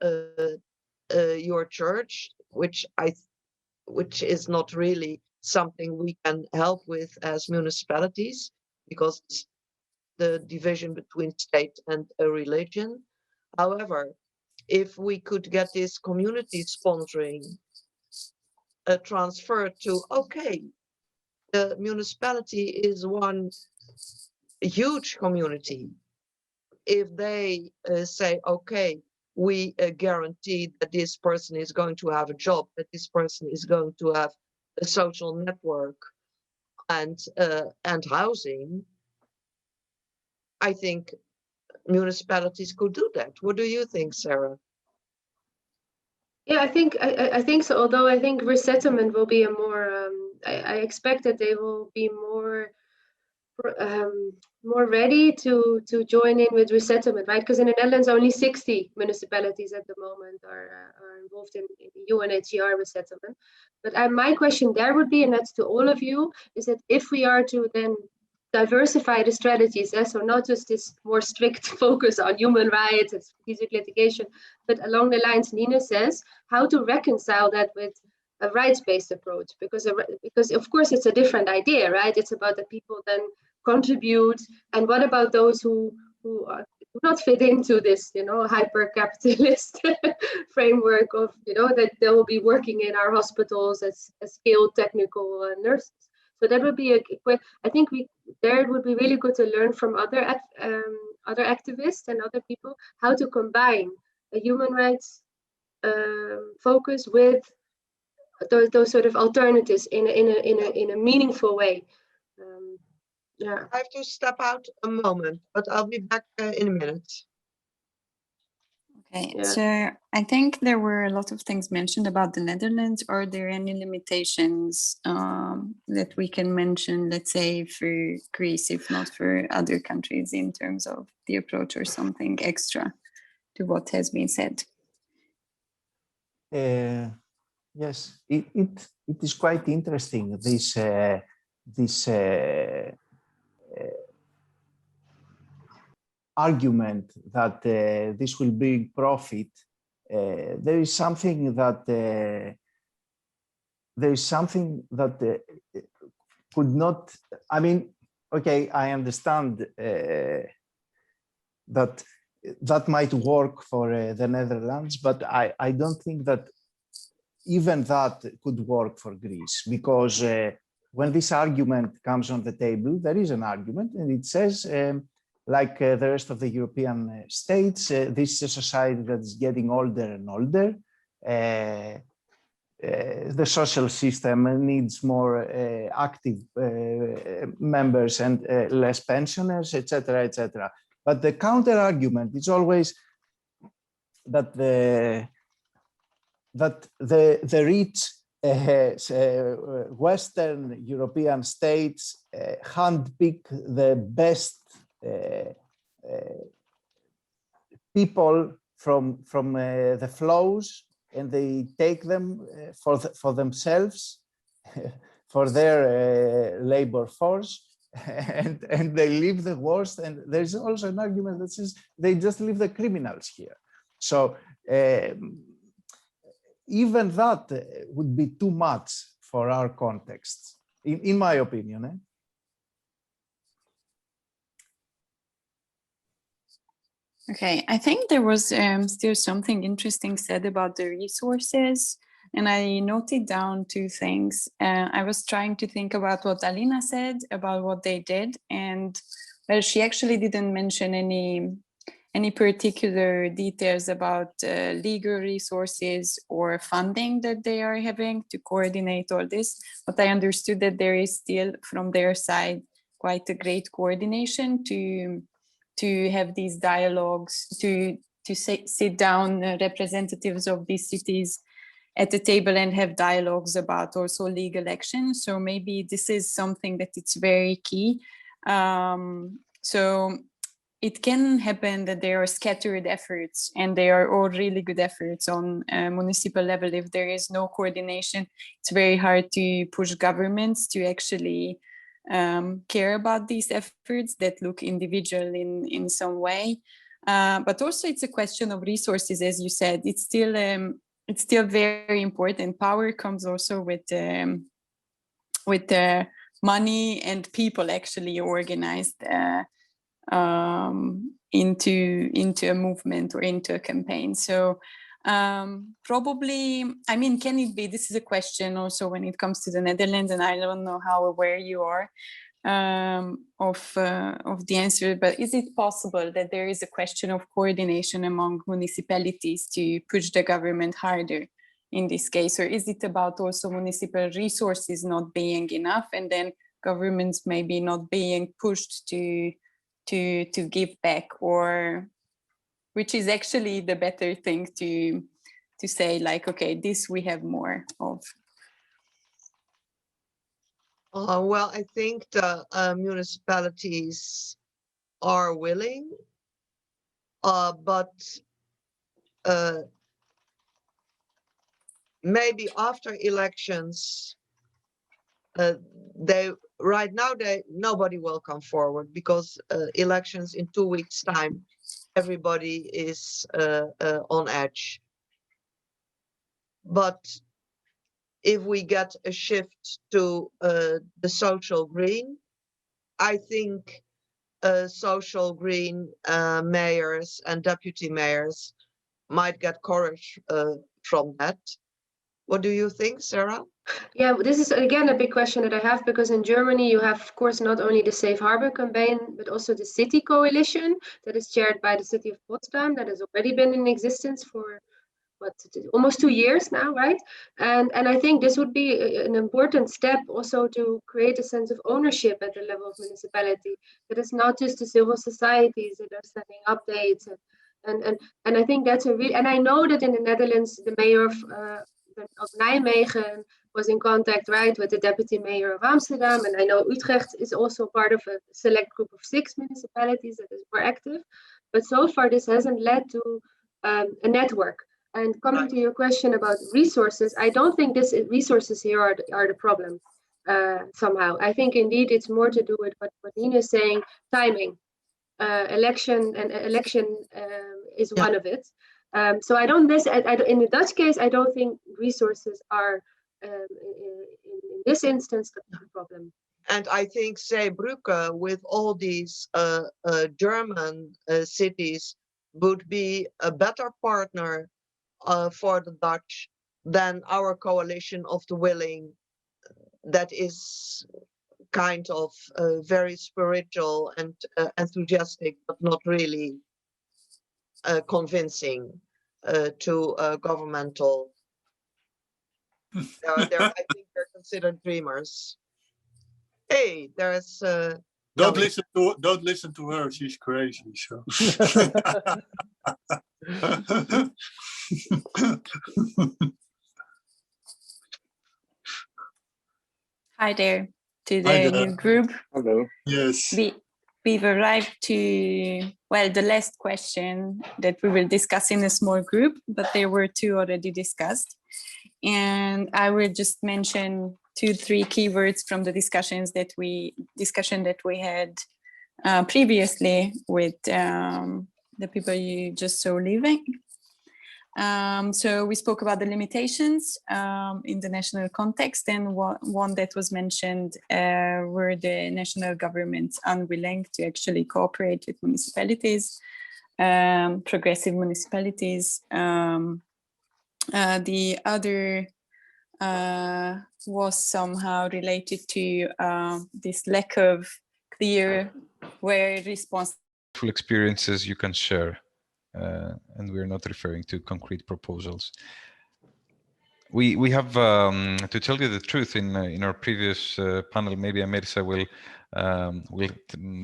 your church, which is not really something we can help with as municipalities, because the division between state and religion. However, if we could get this community sponsoring transferred to, okay, the municipality is one huge community. If they say, okay, we guarantee that this person is going to have a job, that this person is going to have a social network and housing, I think municipalities could do that. What do you think, Sarah? Yeah, I think so. Although I think resettlement will be a more I expect that they will be more ready to join in with resettlement, right? Because in the Netherlands, only 60 municipalities at the moment are involved in UNHCR resettlement. But my question there would be, and that's to all of you, is that if we are to then diversify the strategies, so not just this more strict focus on human rights and strategic litigation, but along the lines Nina says, how to reconcile that with a rights-based approach, because of course it's a different idea, right? It's about the people then contribute, and what about those who do not fit into this, hyper-capitalist framework of, that they will be working in our hospitals as skilled technical nurses. So that would be I think it would be really good to learn from other activists and other people how to combine a human rights focus with those sort of alternatives in a meaningful way. Yeah. I have to step out a moment, but I'll be back in a minute. Okay, Yeah. so I think there were a lot of things mentioned about the Netherlands. Are there any limitations that we can mention, let's say, for Greece, if not for other countries, in terms of the approach or something extra to what has been said? Yes, it is quite interesting, this argument that this will bring profit. There is something that could not. I mean, okay, I understand that might work for the Netherlands, but I don't think that even that could work for Greece, because when this argument comes on the table, there is an argument, and it says, like the rest of the European states, this is a society that is getting older and older. The social system needs more active members and less pensioners, etc., etc. But the counter argument is always that the rich Western European states handpick the best people from the flows, and they take them for themselves, for their labor force, and they leave the worst. And there's also an argument that says they just leave the criminals here. So even that would be too much for our context, in my opinion. Okay, I think there was still something interesting said about the resources, and I noted down two things. I was trying to think about what Alina said about what they did, and well, she actually didn't mention any particular details about legal resources or funding that they are having to coordinate all this. But I understood that there is still from their side quite a great coordination to have these dialogues, to sit down representatives of these cities at the table and have dialogues about also legal action. So maybe this is something that it's very key. So it can happen that there are scattered efforts, and they are all really good efforts on a municipal level. If there is no coordination, it's very hard to push governments to actually care about these efforts that look individual in some way. But also it's a question of resources, as you said. It's still very important. Power comes also with the money and people actually organized into a movement or into a campaign. So probably, I mean, can it be, this is a question also when it comes to the Netherlands, and I don't know how aware you are of the answer, but is it possible that there is a question of coordination among municipalities to push the government harder in this case? Or is it about also municipal resources not being enough, and then governments maybe not being pushed to give back, or which is actually the better thing to say, like, okay, this we have more of? Well, I think the municipalities are willing, but maybe after elections, nobody will come forward, because elections in 2 weeks' time, everybody is on edge. But if we get a shift to the social green, I think social green mayors and deputy mayors might get courage from that. What do you think, Sarah? Yeah, this is again a big question that I have, because in Germany you have, of course, not only the Safe Harbour campaign, but also the city coalition that is chaired by the city of Potsdam, that has already been in existence for almost 2 years now, right? And I think this would be an important step also to create a sense of ownership at the level of municipality, that it's not just the civil societies that are sending updates, and I think that's a real, and I know that in the Netherlands the mayor of Nijmegen was in contact, right, with the deputy mayor of Amsterdam, and I know Utrecht is also part of a select group of 6 municipalities that is more active, but so far this hasn't led to a network. And coming to your question about resources, I don't think resources here are the problem somehow. I think indeed it's more to do with what Nina is saying, timing. Election is one of it. So I don't in the Dutch case, I don't think resources are in this instance the problem. And I think Seebrücke, with all these German cities, would be a better partner for the Dutch than our coalition of the willing, that is kind of very spiritual and enthusiastic, but not really convincing to governmental. I think they're considered dreamers. Hey, there's don't listen to her, she's crazy. So Hi there to the new group. Hello. Yes. We've arrived to, well, the last question that we will discuss in a small group, but there were 2 already discussed. And I will just mention 2-3 keywords from the discussion that we had previously with the people you just saw leaving. So we spoke about the limitations in the national context, and one that was mentioned were the national governments unwilling to actually cooperate with municipalities. progressive municipalities. The other was somehow related to this lack of clear where response. Experiences you can share, and we're not referring to concrete proposals. We have, to tell you the truth, in our previous panel, maybe Amerisa will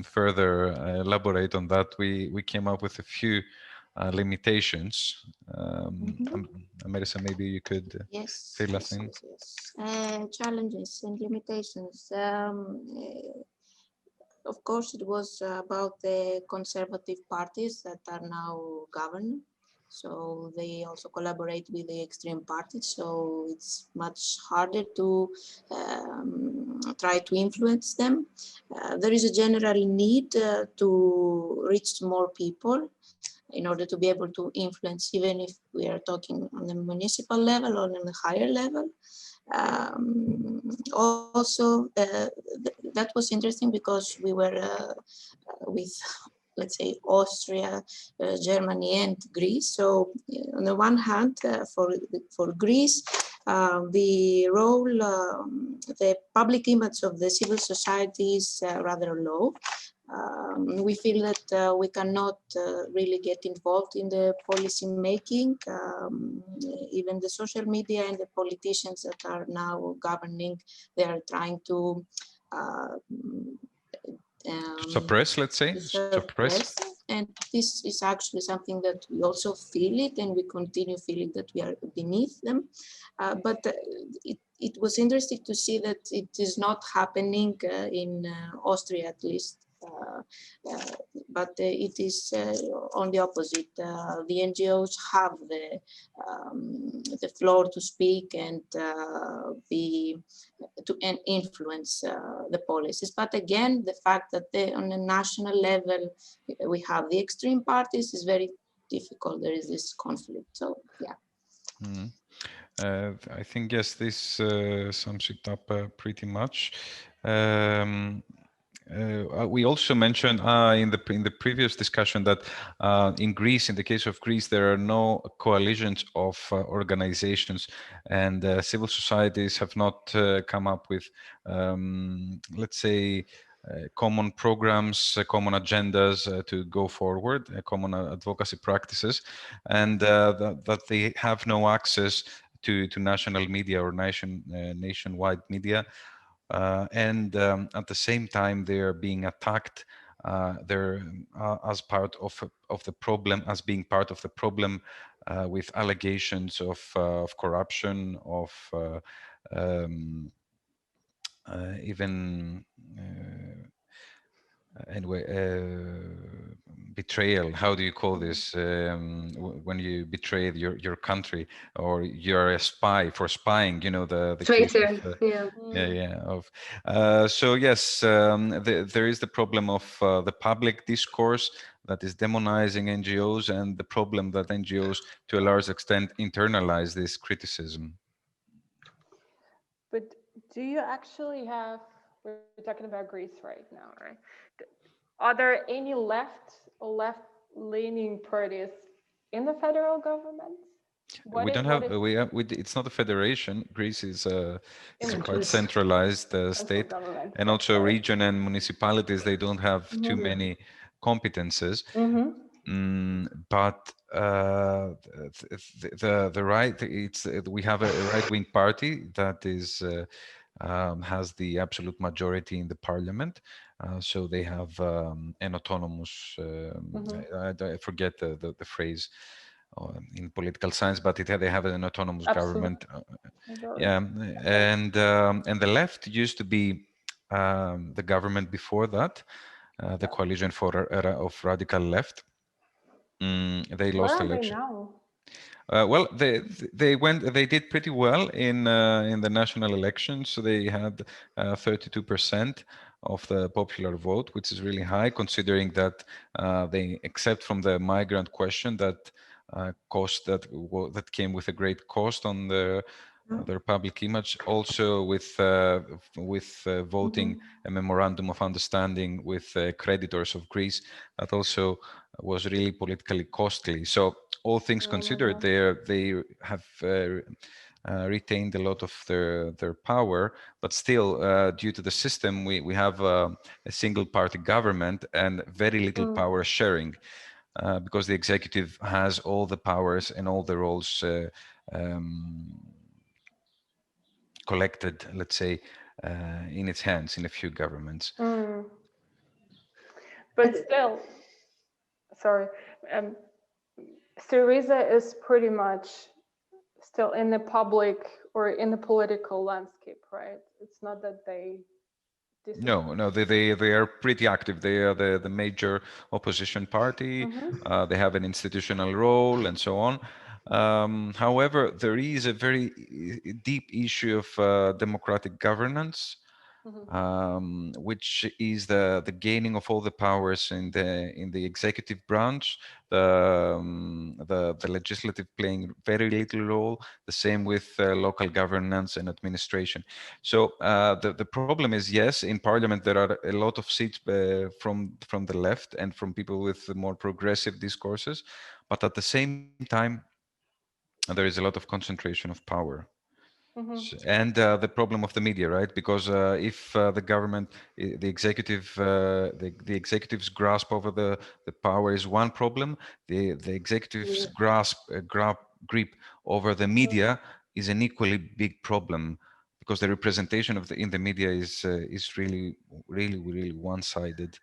further elaborate on that. We came up with a few limitations. Amerisa, maybe you could fill us in. Challenges and limitations. Of course, it was about the conservative parties that are now governing. So they also collaborate with the extreme parties. So it's much harder to try to influence them. There is a general need to reach more people in order to be able to influence, even if we are talking on the municipal level or on a higher level. Also, that was interesting because we were with, let's say, Austria, Germany, and Greece. So on the one hand, for Greece, the role, the public image of the civil society is rather low. We feel that we cannot really get involved in the policy making. Even the social media and the politicians that are now governing, they are trying to suppress, let's say, suppress. And this is actually something that we also feel it, and we continue feeling that we are beneath them. But it was interesting to see that it is not happening in Austria, at least. But it is on the opposite. The NGOs have the floor to speak and and influence the policies. But again, the fact that on a national level we have the extreme parties is very difficult. There is this conflict. So yeah. I think yes, this sums it up pretty much. We also mentioned in the previous discussion that in Greece, in the case of Greece, there are no coalitions of organizations, and civil societies have not come up with, let's say, common programs, common agendas to go forward, common advocacy practices, and that they have no access to national media or nationwide media. And at the same time, they are being attacked. They're as part of the problem, as being part of the problem, with allegations of corruption, of even anyway, betrayal. How do you call this when you betray your country, or you're a spy for spying? You know, the traitor. So yes, there is the problem of the public discourse that is demonizing NGOs, and the problem that NGOs to a large extent internalize this criticism. But do you actually have, we're talking about Greece right now, right? Are there any left-leaning parties in the federal government? We don't have, it's not a federation. Greece is a quite centralized state, and also region and municipalities, they don't have too many competences. But the right, we have a right-wing party that is has the absolute majority in the parliament. So they have an autonomous, I forget the phrase in political science, but they have an autonomous government. Yeah, and the left used to be the government before that, the coalition of radical left. They lost election. Well, they did pretty well in the national elections. So they had 32% of the popular vote, which is really high, considering that they, except from the migrant question, that that came with a great cost on their public image, also with voting a memorandum of understanding with creditors of Greece, that also was really politically costly. So all things considered, they have retained a lot of their power, but still, due to the system, we have a single party government and very little power sharing, because the executive has all the powers and all the roles collected, let's say, in its hands in a few governments. But still, sorry, Syriza is pretty much still in the public or in the political landscape, right? It's not that they No, they are pretty active. They are the major opposition party. They have an institutional role and so on. However, there is a very deep issue of democratic governance, which is the gaining of all the powers in the executive branch, the legislative playing very little role. The same with local governance and administration. So the problem is, yes, in parliament there are a lot of seats from the left and from people with more progressive discourses, but at the same time there is a lot of concentration of power. And the problem of the media, right? Because if the government, the executive's grasp over the power is one problem, the executive's grip over the media is an equally big problem, because the representation of in the media is really one-sided.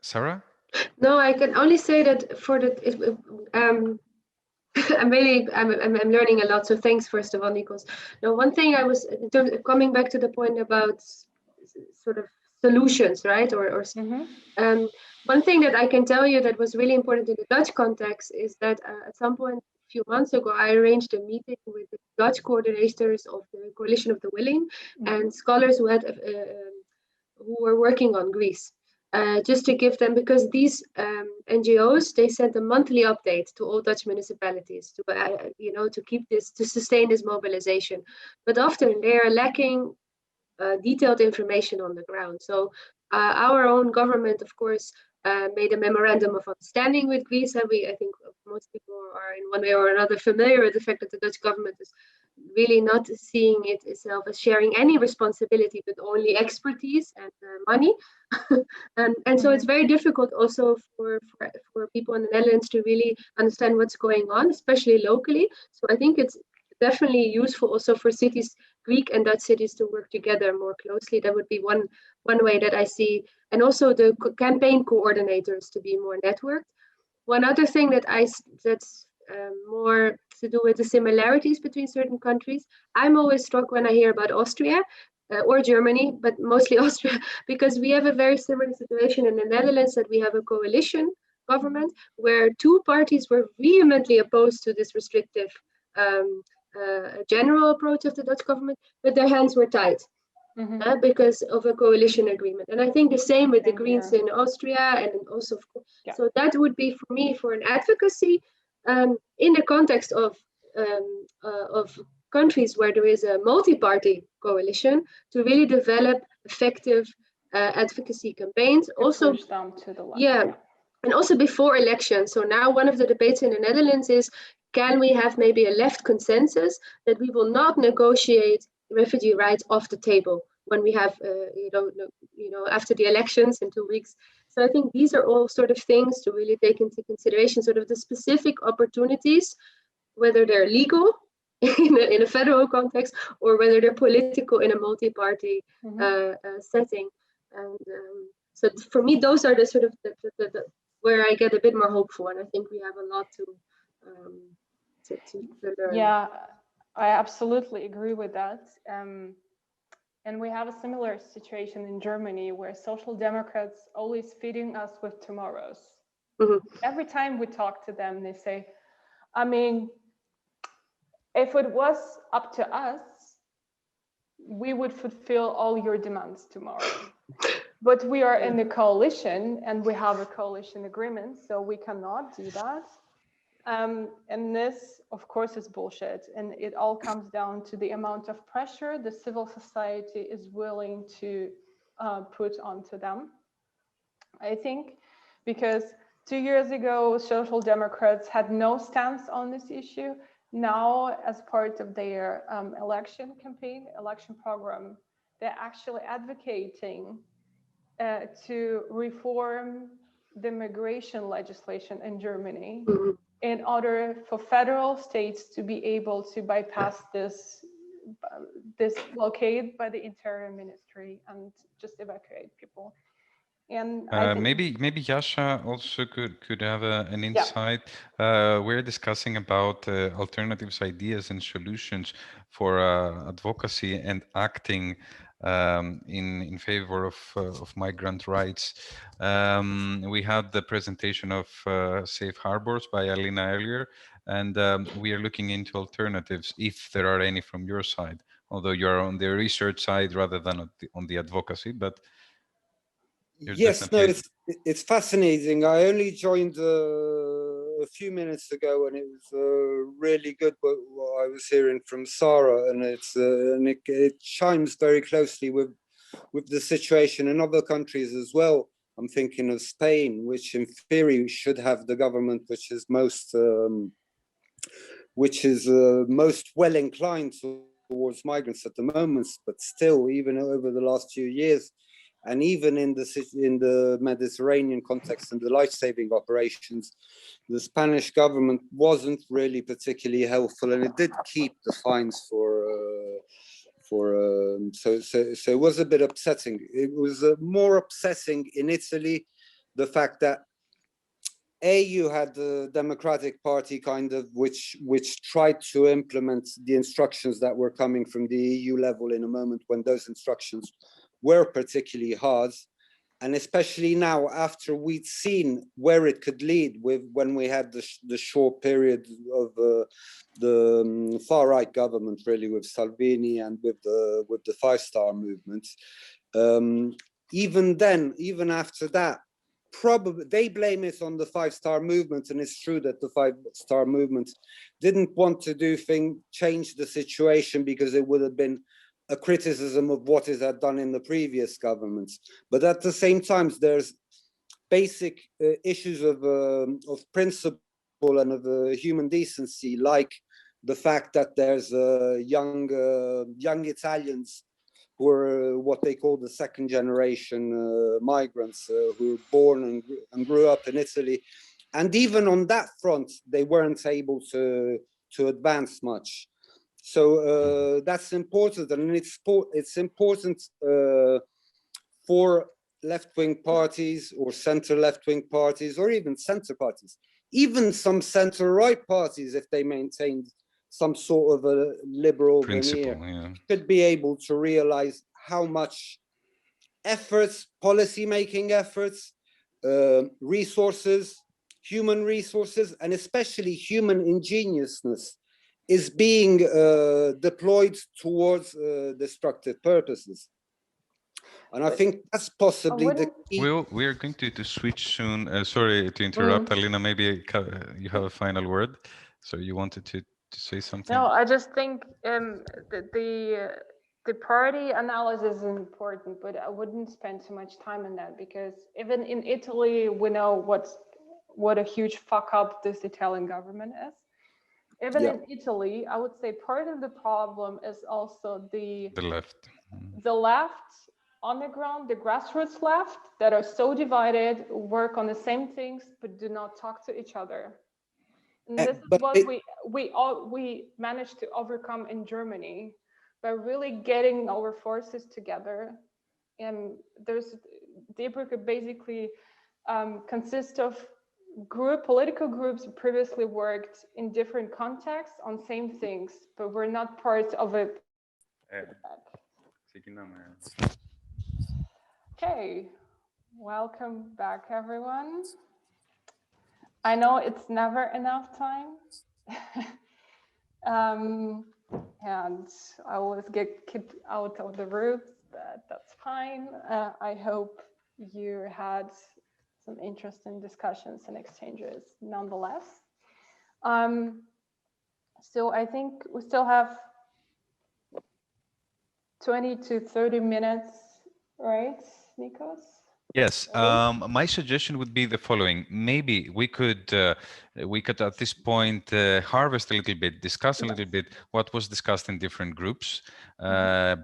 Sarah? No, I can only say that for the I'm learning a lot. So thanks, first of all, Nikos. Now, one thing I was coming back to the point about sort of solutions, right? One thing that I can tell you that was really important in the Dutch context is that at some point a few months ago, I arranged a meeting with the Dutch coordinators of the Coalition of the Willing and scholars who were working on Greece. Just to give them, because these NGOs, they sent a monthly update to all Dutch municipalities to to keep this, to sustain this mobilization. But often they are lacking detailed information on the ground. So our own government, of course, made a memorandum of understanding with Greece. And I think most people are in one way or another familiar with the fact that the Dutch government is really not seeing it itself as sharing any responsibility, but only expertise and money. and so it's very difficult also for people in the Netherlands to really understand what's going on, especially locally. So I think it's definitely useful also for cities, Greek and Dutch cities, to work together more closely. That would be one way that I see. And also the campaign coordinators to be more networked. One other thing that's more to do with the similarities between certain countries. I'm always struck when I hear about Austria or Germany, but mostly Austria, because we have a very similar situation in the Netherlands, that we have a coalition government where two parties were vehemently opposed to this restrictive general approach of the Dutch government, but their hands were tied because of a coalition agreement. And I think the same with the Greens in Austria, and also, so that would be for me, for an advocacy in the context of countries where there is a multi-party coalition, to really develop effective advocacy campaigns. Also, and also before elections. So now one of the debates in the Netherlands is, can we have maybe a left consensus that we will not negotiate refugee rights off the table when we have, after the elections in 2 weeks. So I think these are all sort of things to really take into consideration, sort of the specific opportunities, whether they're legal in a federal context or whether they're political in a multi-party setting. And so for me, those are the sort of the where I get a bit more hopeful, and I think we have a lot to learn. Yeah, I absolutely agree with that. And we have a similar situation in Germany, where social democrats always feeding us with tomorrows. Every time we talk to them, they say, I mean, if it was up to us, we would fulfill all your demands tomorrow. But we are in the coalition and we have a coalition agreement, so we cannot do that. And this, of course, is bullshit. And it all comes down to the amount of pressure the civil society is willing to put onto them. I think because 2 years ago, Social Democrats had no stance on this issue. Now, as part of their election campaign, election program, they're actually advocating to reform the migration legislation in Germany in order for federal states to be able to bypass this blockade by the Interior Ministry and just evacuate people. And I think maybe Yasha also could have an insight. We're discussing about alternatives, ideas, and solutions for advocacy and acting in favor of migrant rights. We had the presentation of Safe Harbors by Alina earlier, and we are looking into alternatives if there are any from your side. Although you are on the research side rather than on the advocacy, but. Yes, no, it's fascinating. I only joined a few minutes ago, and it was really good what I was hearing from Sarah, and it chimes very closely with the situation in other countries as well. I'm thinking of Spain, which in theory should have the government which is most well inclined towards migrants at the moment, but still, even over the last few years. And even in the Mediterranean context and the life-saving operations, the Spanish government wasn't really particularly helpful, and it did keep the fines so it was a bit upsetting. It was more upsetting in Italy, the fact that you had the Democratic Party kind of which tried to implement the instructions that were coming from the EU level in a moment when those instructions were particularly hard, and especially now after we'd seen where it could lead when we had the short period of the far-right government, really, with Salvini and with the Five-Star movement. Even then, even after that, probably they blame it on the Five-Star movement, and it's true that the Five-Star movement didn't want to change the situation because it would have been a criticism of what it had done in the previous governments. But at the same time, there's basic issues of principle and of human decency, like the fact that there's young Italians who are what they call the second generation migrants who were born and grew up in Italy. And even on that front, they weren't able to advance much. So that's important, and it's important for left-wing parties or center-left-wing parties or even center parties, even some center-right parties, if they maintained some sort of a liberal veneer, could be able to realize how much efforts, policy-making efforts, resources, human resources, and especially human ingeniousness is being deployed towards destructive purposes. And I think that's possibly the key. We're going to switch soon. Sorry to interrupt, Alina, maybe you have a final word. So you wanted to say something? No, I just think the party analysis is important, but I wouldn't spend too much time on that, because even in Italy, we know what a huge fuck up this Italian government is. Even in Italy, I would say part of the problem is also the left on the ground, the grassroots left, that are so divided, work on the same things, but do not talk to each other. And this is what we managed to overcome in Germany by really getting our forces together. And there's Seebrücke basically consists of political groups who previously worked in different contexts on same things, but we're not part of a. Okay, welcome back, everyone. I know it's never enough time. And I always get kicked out of the room, but that's fine. I hope you had some interesting discussions and exchanges nonetheless. So I think we still have 20 to 30 minutes right, Nikos? Yes, my suggestion would be the following. Maybe we could at this point harvest a little bit, discuss a little bit what was discussed in different groups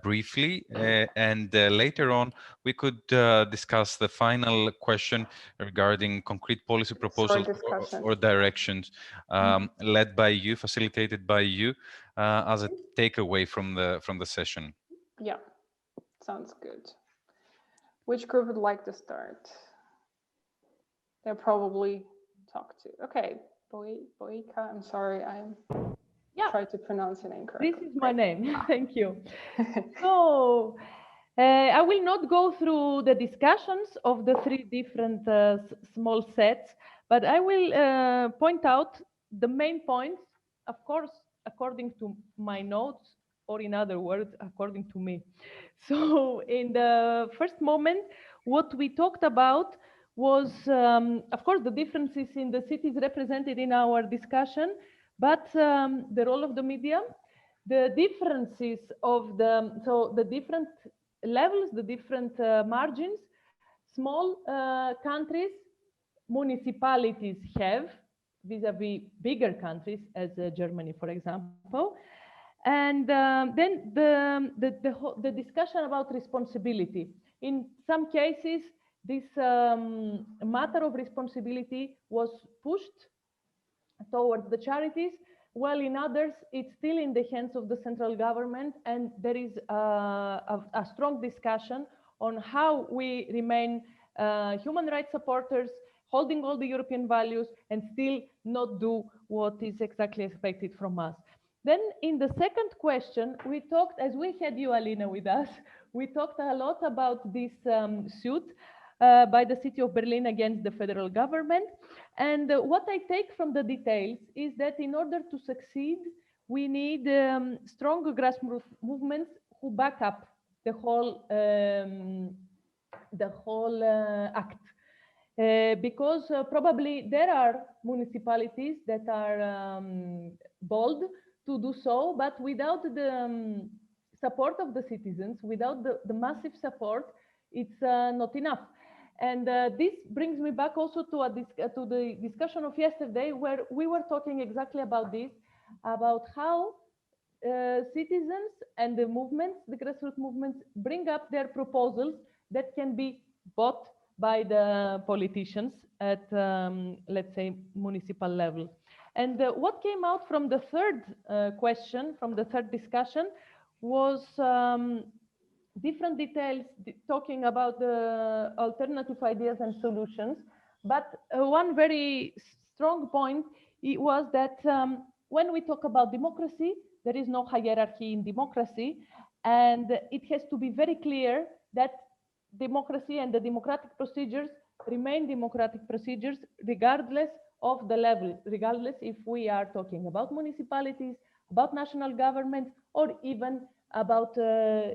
briefly, and later on we could discuss the final question regarding concrete policy proposals or directions led by you, facilitated by you, as a takeaway from the session. Yeah, sounds good. Which group would like to start? They'll probably talk to. Okay, Boika, I'm sorry, I'm trying to pronounce your name correctly. This is my name, thank you. So, I will not go through the discussions of the three different small sets, but I will point out the main points, of course, according to my notes, or in other words, according to me. So in the first moment, what we talked about was, of course, the differences in the cities represented in our discussion, but the role of the media, the differences of the different levels, the different margins, small countries, municipalities have vis-a-vis bigger countries as Germany, for example. And then the discussion about responsibility. In some cases, this matter of responsibility was pushed towards the charities, while in others, it's still in the hands of the central government, and there is a strong discussion on how we remain human rights supporters, holding all the European values, and still not do what is exactly expected from us. Then in the second question, we talked, as we had you, Alina, with us, we talked a lot about this suit by the city of Berlin against the federal government. And what I take from the details is that in order to succeed, we need strong grassroots movements who back up the whole act. Because probably there are municipalities that are bold to do so, but without the support of the citizens, without the massive support, it's not enough. And this brings me back also to the discussion of yesterday, where we were talking exactly about this, about how citizens and the movements, the grassroots movements, bring up their proposals that can be bought by the politicians at, let's say, municipal level. And what came out from the third question, from the third discussion, was different details talking about the alternative ideas and solutions. But one very strong point was that when we talk about democracy, there is no hierarchy in democracy. And it has to be very clear that democracy and the democratic procedures remain democratic procedures regardless of the level, regardless if we are talking about municipalities, about national governments, or even about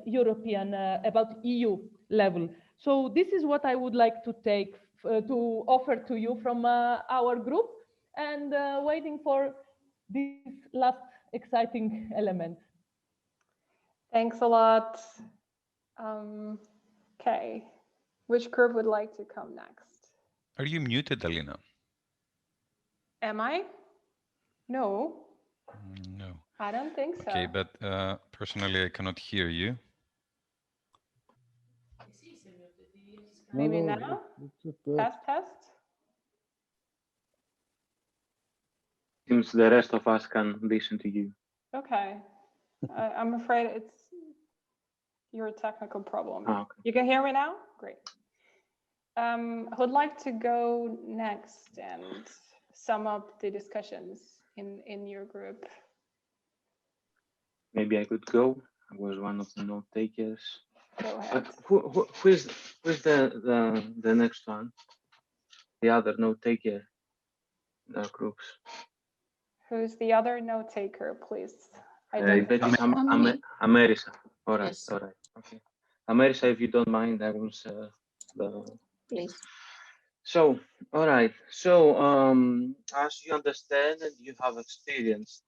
European, about EU level. So this is what I would like to take, to offer to you from our group, and waiting for this last exciting element. Thanks a lot. Okay, which group would like to come next? Are you muted, Alina? Am I? No. No. I don't think so. Okay, but personally, I cannot hear you. Maybe now? Test. Seems the rest of us can listen to you. Okay. I'm afraid it's your technical problem. Oh, okay. You can hear me now? Great. I would like to go next and sum up the discussions in your group. Maybe I could go. I was one of the note takers. Go ahead. Who is the next one? The other note taker in our groups. Who's the other note taker, please? Amerisa. All right, Yes. all right. Okay. Amerisa, if you don't mind, I will Please. So, all right. So, as you understand and you have experienced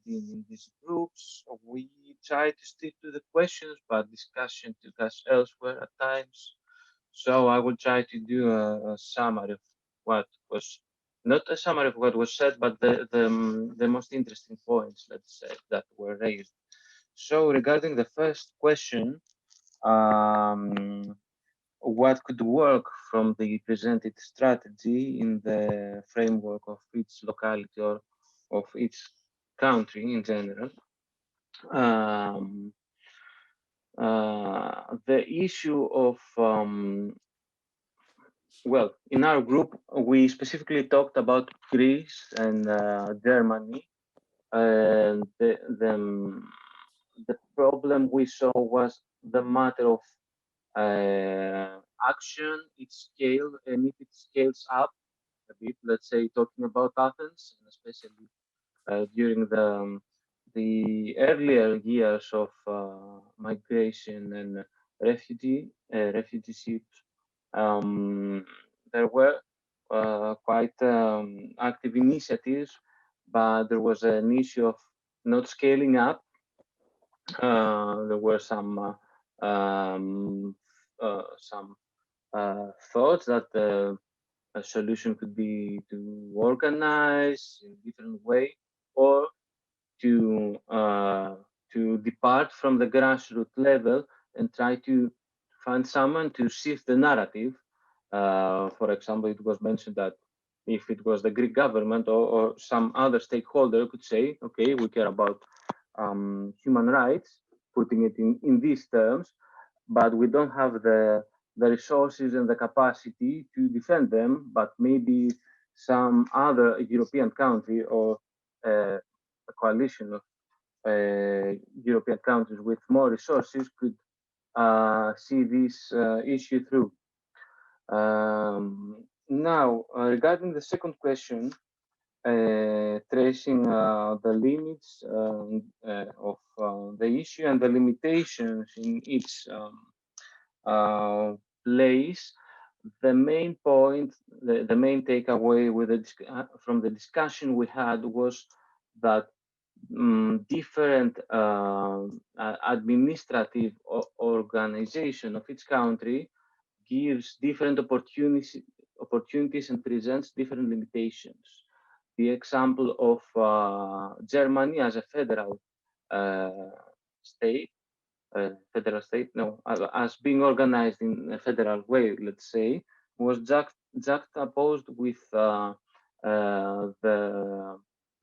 being in these groups, we try to stick to the questions, but discussion took us elsewhere at times. So I will try to do a summary of what was, not a summary of what was said, but the most interesting points, let's say, that were raised. So regarding the first question, what could work from the presented strategy in the framework of each locality or of each country in general? The issue of well, in our group, we specifically talked about Greece and Germany, and the problem we saw was the matter of action, its scale, and if it scales up a bit, let's say talking about Athens, and especially during the earlier years of migration and refugee ships, there were quite active initiatives, but there was an issue of not scaling up. There were some thoughts that a solution could be to organize in a different way or to depart from the grassroots level and try to find someone to shift the narrative. For example, it was mentioned that if it was the Greek government or some other stakeholder could say, okay, we care about human rights, putting it in these terms, but we don't have the resources and the capacity to defend them, but maybe some other European country or a coalition of European countries with more resources could see this issue through. Now, regarding the second question, tracing the limits of the issue and the limitations in each place, the main point, the main takeaway with from the discussion we had was that different administrative organization of each country gives different opportunities and presents different limitations. The example of Germany as a federal state, as being organized in a federal way, let's say, was juxtaposed with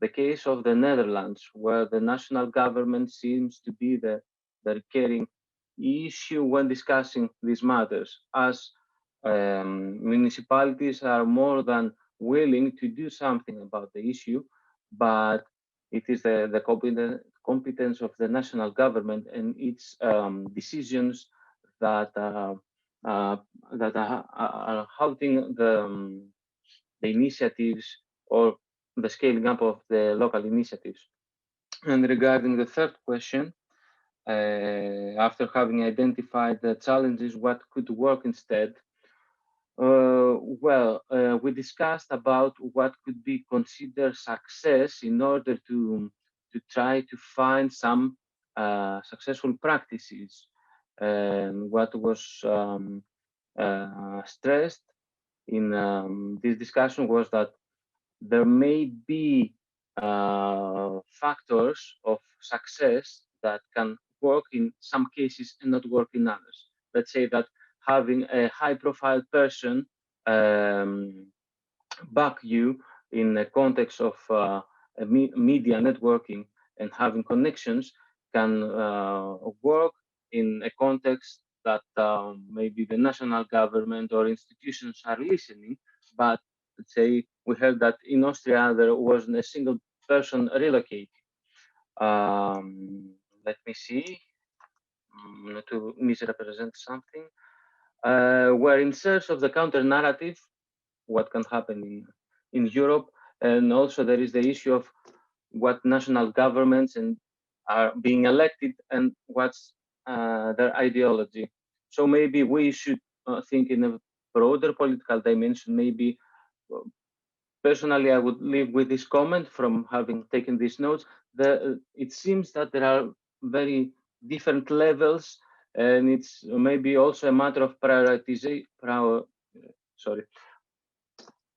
the case of the Netherlands, where the national government seems to be the recurring issue when discussing these matters, as municipalities are more than willing to do something about the issue, but it is the competence of the national government and its decisions that are halting the initiatives or the scaling up of the local initiatives. And regarding the third question, after having identified the challenges, what could work instead? We discussed about what could be considered success in order to try to find some successful practices. And what was stressed in this discussion was that there may be factors of success that can work in some cases and not work in others. Let's say that having a high-profile person back you in the context of media networking and having connections can work in a context that maybe the national government or institutions are listening, but let's say we heard that in Austria there wasn't a single person relocated. Let me see, not to misrepresent something. We're in search of the counter narrative, what can happen in Europe, and also there is the issue of what national governments and are being elected and what's their ideology. So maybe we should think in broader political dimension, maybe personally I would leave with this comment from having taken these notes. It seems that there are very different levels, and it's maybe also a matter of prioritization,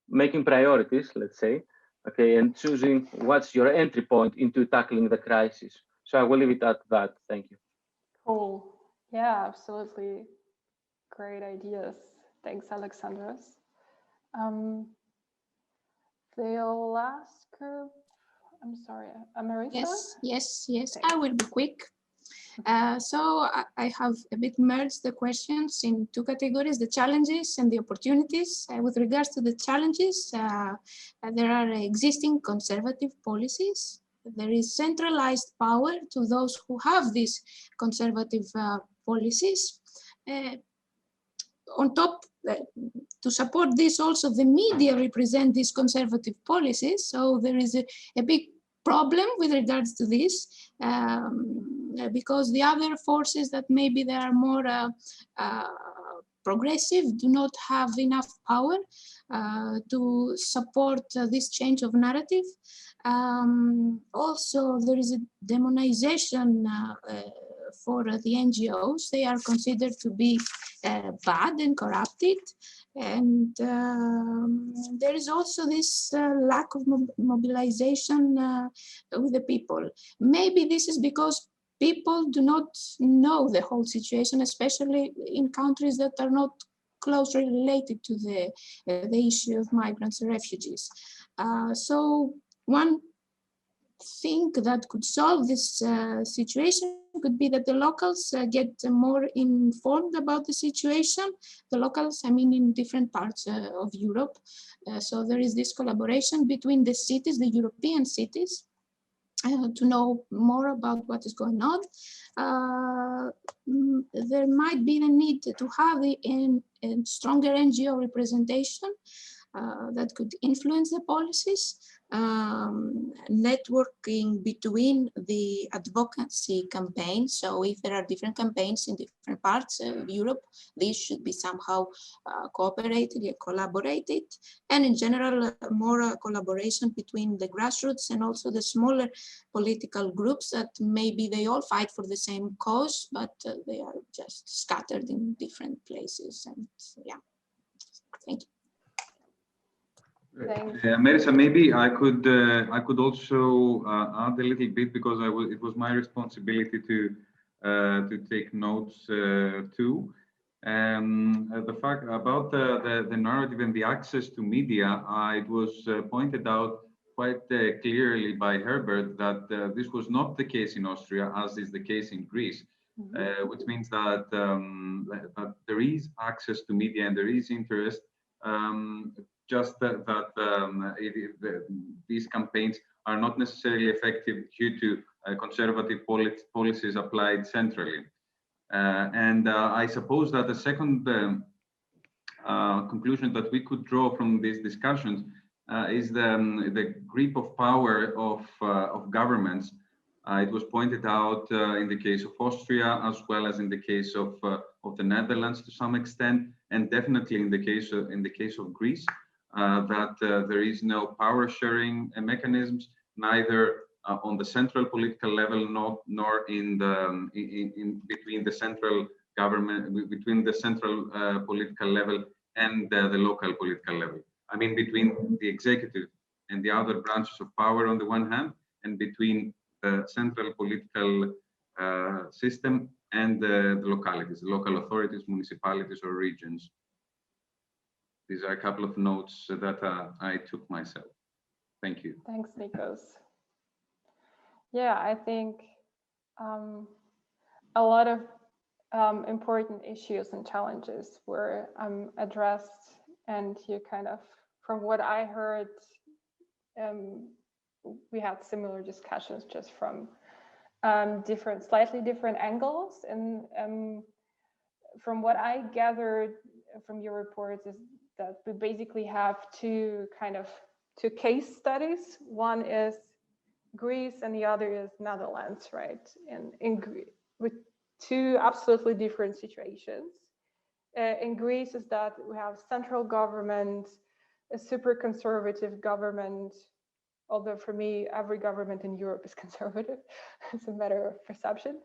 making priorities, let's say, okay, and choosing what's your entry point into tackling the crisis. So I will leave it at that. Thank you. Cool. Yeah, absolutely. Great ideas. Thanks, Alexandros. The last group, I'm sorry, Marisa? Yes, I will be quick. So I have a bit merged the questions in two categories, the challenges and the opportunities. With regards to the challenges, there are existing conservative policies. There is centralized power to those who have these conservative policies. On top, to support this also, the media represent these conservative policies. So there is a big problem with regards to this, because the other forces that maybe they are more progressive do not have enough power to support this change of narrative. Also, there is a demonization for the NGOs. They are considered to be bad and corrupted. And there is also this lack of mobilization with the people. Maybe this is because people do not know the whole situation, especially in countries that are not closely related to the issue of migrants and refugees. So one thing that could solve this situation could be that the locals get more informed about the situation. The locals, I mean, in different parts of Europe. So there is this collaboration between the cities, the European cities, to know more about what is going on. There might be the need to have a stronger NGO representation that could influence the policies, networking between the advocacy campaigns. So if there are different campaigns in different parts of Europe, these should be somehow cooperated, collaborated, and in general, more collaboration between the grassroots and also the smaller political groups that maybe they all fight for the same cause, but they are just scattered in different places. And yeah, thank you. Marisa, maybe I could also add a little bit, because it was my responsibility to take notes too. The fact about the narrative and the access to media, it was pointed out quite clearly by Herbert that this was not the case in Austria, as is the case in Greece, which means that, that there is access to media and there is interest. Just that these campaigns are not necessarily effective due to conservative policies applied centrally. And I suppose that the second conclusion that we could draw from these discussions is the grip of power of governments. It was pointed out in the case of Austria, as well as in the case of the Netherlands to some extent, and definitely in the case of Greece. That there is no power sharing mechanisms, neither on the central political level, nor in between the central government, between the central political level and the local political level. I mean, between the executive and the other branches of power on the one hand, and between the central political system and the localities, the local authorities, municipalities, or regions. These are a couple of notes that I took myself. Thank you. Thanks, Nikos. Yeah, I think a lot of important issues and challenges were addressed, and you kind of, from what I heard, we had similar discussions, just from slightly different angles. And from what I gathered from your reports is that we basically have two case studies. One is Greece and the other is Netherlands, right? And with two absolutely different situations. in Greece is that we have central government, a super conservative government, although for me, every government in Europe is conservative. It's a matter of perception.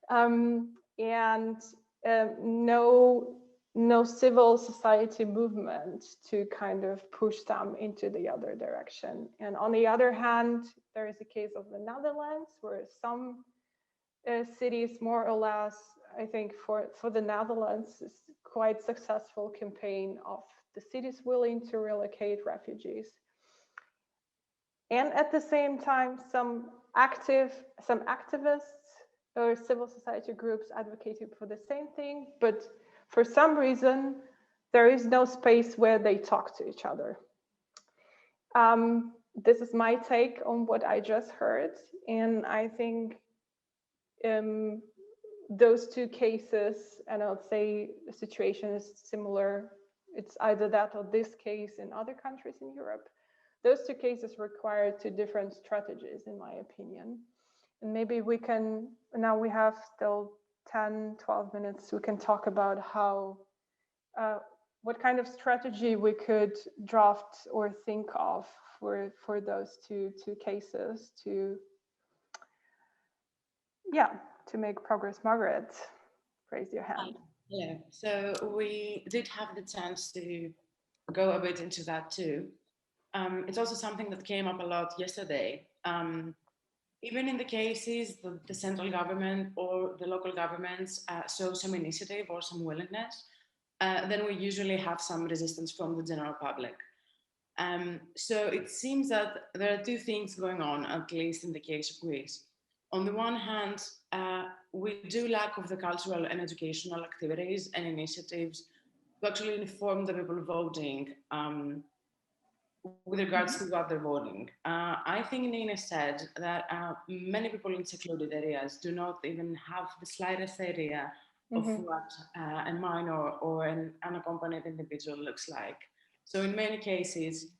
And no civil society movement to kind of push them into the other direction. And on the other hand, there is a case of the Netherlands where some cities more or less, I think for the Netherlands, is quite successful campaign of the cities willing to relocate refugees. And at the same time, some activists or civil society groups advocated for the same thing, but for some reason, there is no space where they talk to each other. This is my take on what I just heard, and I think those two cases, and I would say the situation is similar. It's either that or this case in other countries in Europe. Those two cases require two different strategies, in my opinion. And maybe we can, now we have still 10, 12 minutes, we can talk about how, what kind of strategy we could draft or think of for those two cases to, yeah, to make progress. Margaret, raise your hand. Yeah, so we did have the chance to go a bit into that too. It's also something that came up a lot yesterday. Even in the cases that the central government or the local governments show some initiative or some willingness, then we usually have some resistance from the general public. So it seems that there are two things going on, at least in the case of Greece. On the one hand, we do lack of the cultural and educational activities and initiatives to actually inform the people voting with regards to what they're voting. I think Nina said that many people in secluded areas do not even have the slightest idea of what a minor or an unaccompanied individual looks like. So in many cases,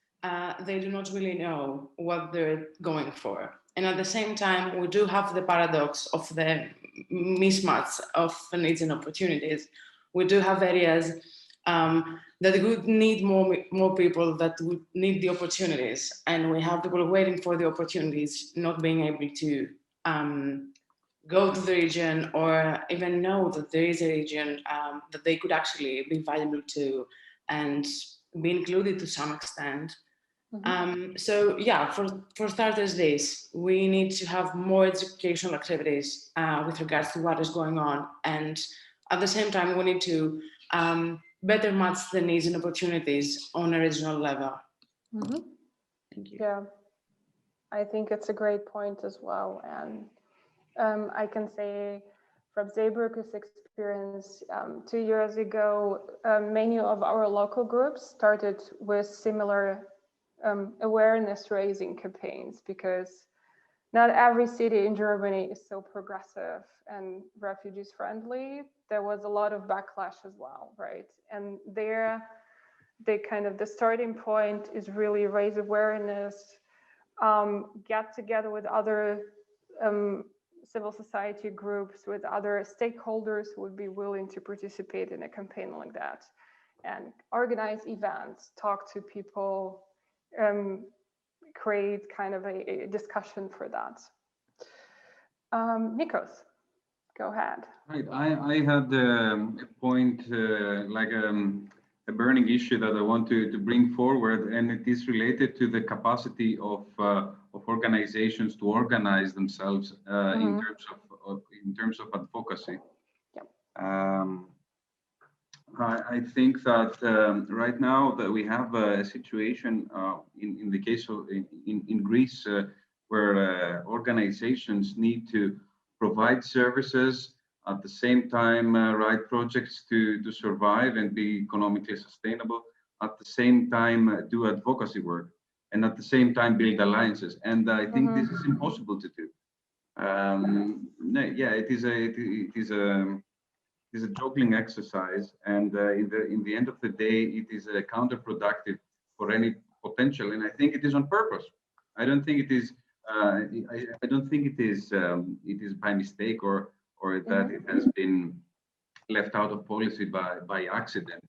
they do not really know what they're going for. And at the same time, we do have the paradox of the mismatch of needs and opportunities. We do have areas that would need more people that would need the opportunities. And we have people waiting for the opportunities, not being able to go to the region or even know that there is a region that they could actually be valuable to and be included to some extent. So yeah, for starters this, we need to have more educational activities with regards to what is going on. And at the same time, we need to better match the needs and opportunities on a regional level. Thank you. Yeah, I think it's a great point as well. And I can say from Seebrücke's experience, 2 years ago, many of our local groups started with similar awareness raising campaigns, because not every city in Germany is so progressive and refugees friendly. There was a lot of backlash as well, right? And there, the starting point is really raise awareness, get together with other civil society groups, with other stakeholders who would be willing to participate in a campaign like that, and organize events, talk to people, create kind of a discussion for that. Nikos, go ahead. Right, I had a point, like a burning issue that I want to bring forward, and it is related to the capacity of organizations to organize themselves in terms of advocacy. Yep. I think that right now that we have a situation in the case of in Greece where organizations need to provide services, at the same time write projects to survive and be economically sustainable, at the same time do advocacy work, and at the same time build alliances. And I think this is impossible to do. Yeah, it is a juggling exercise, and in the end of the day, it is counterproductive for any potential. And I think it is on purpose. I don't think it is. I don't think it is by mistake or that it has been left out of policy by accident.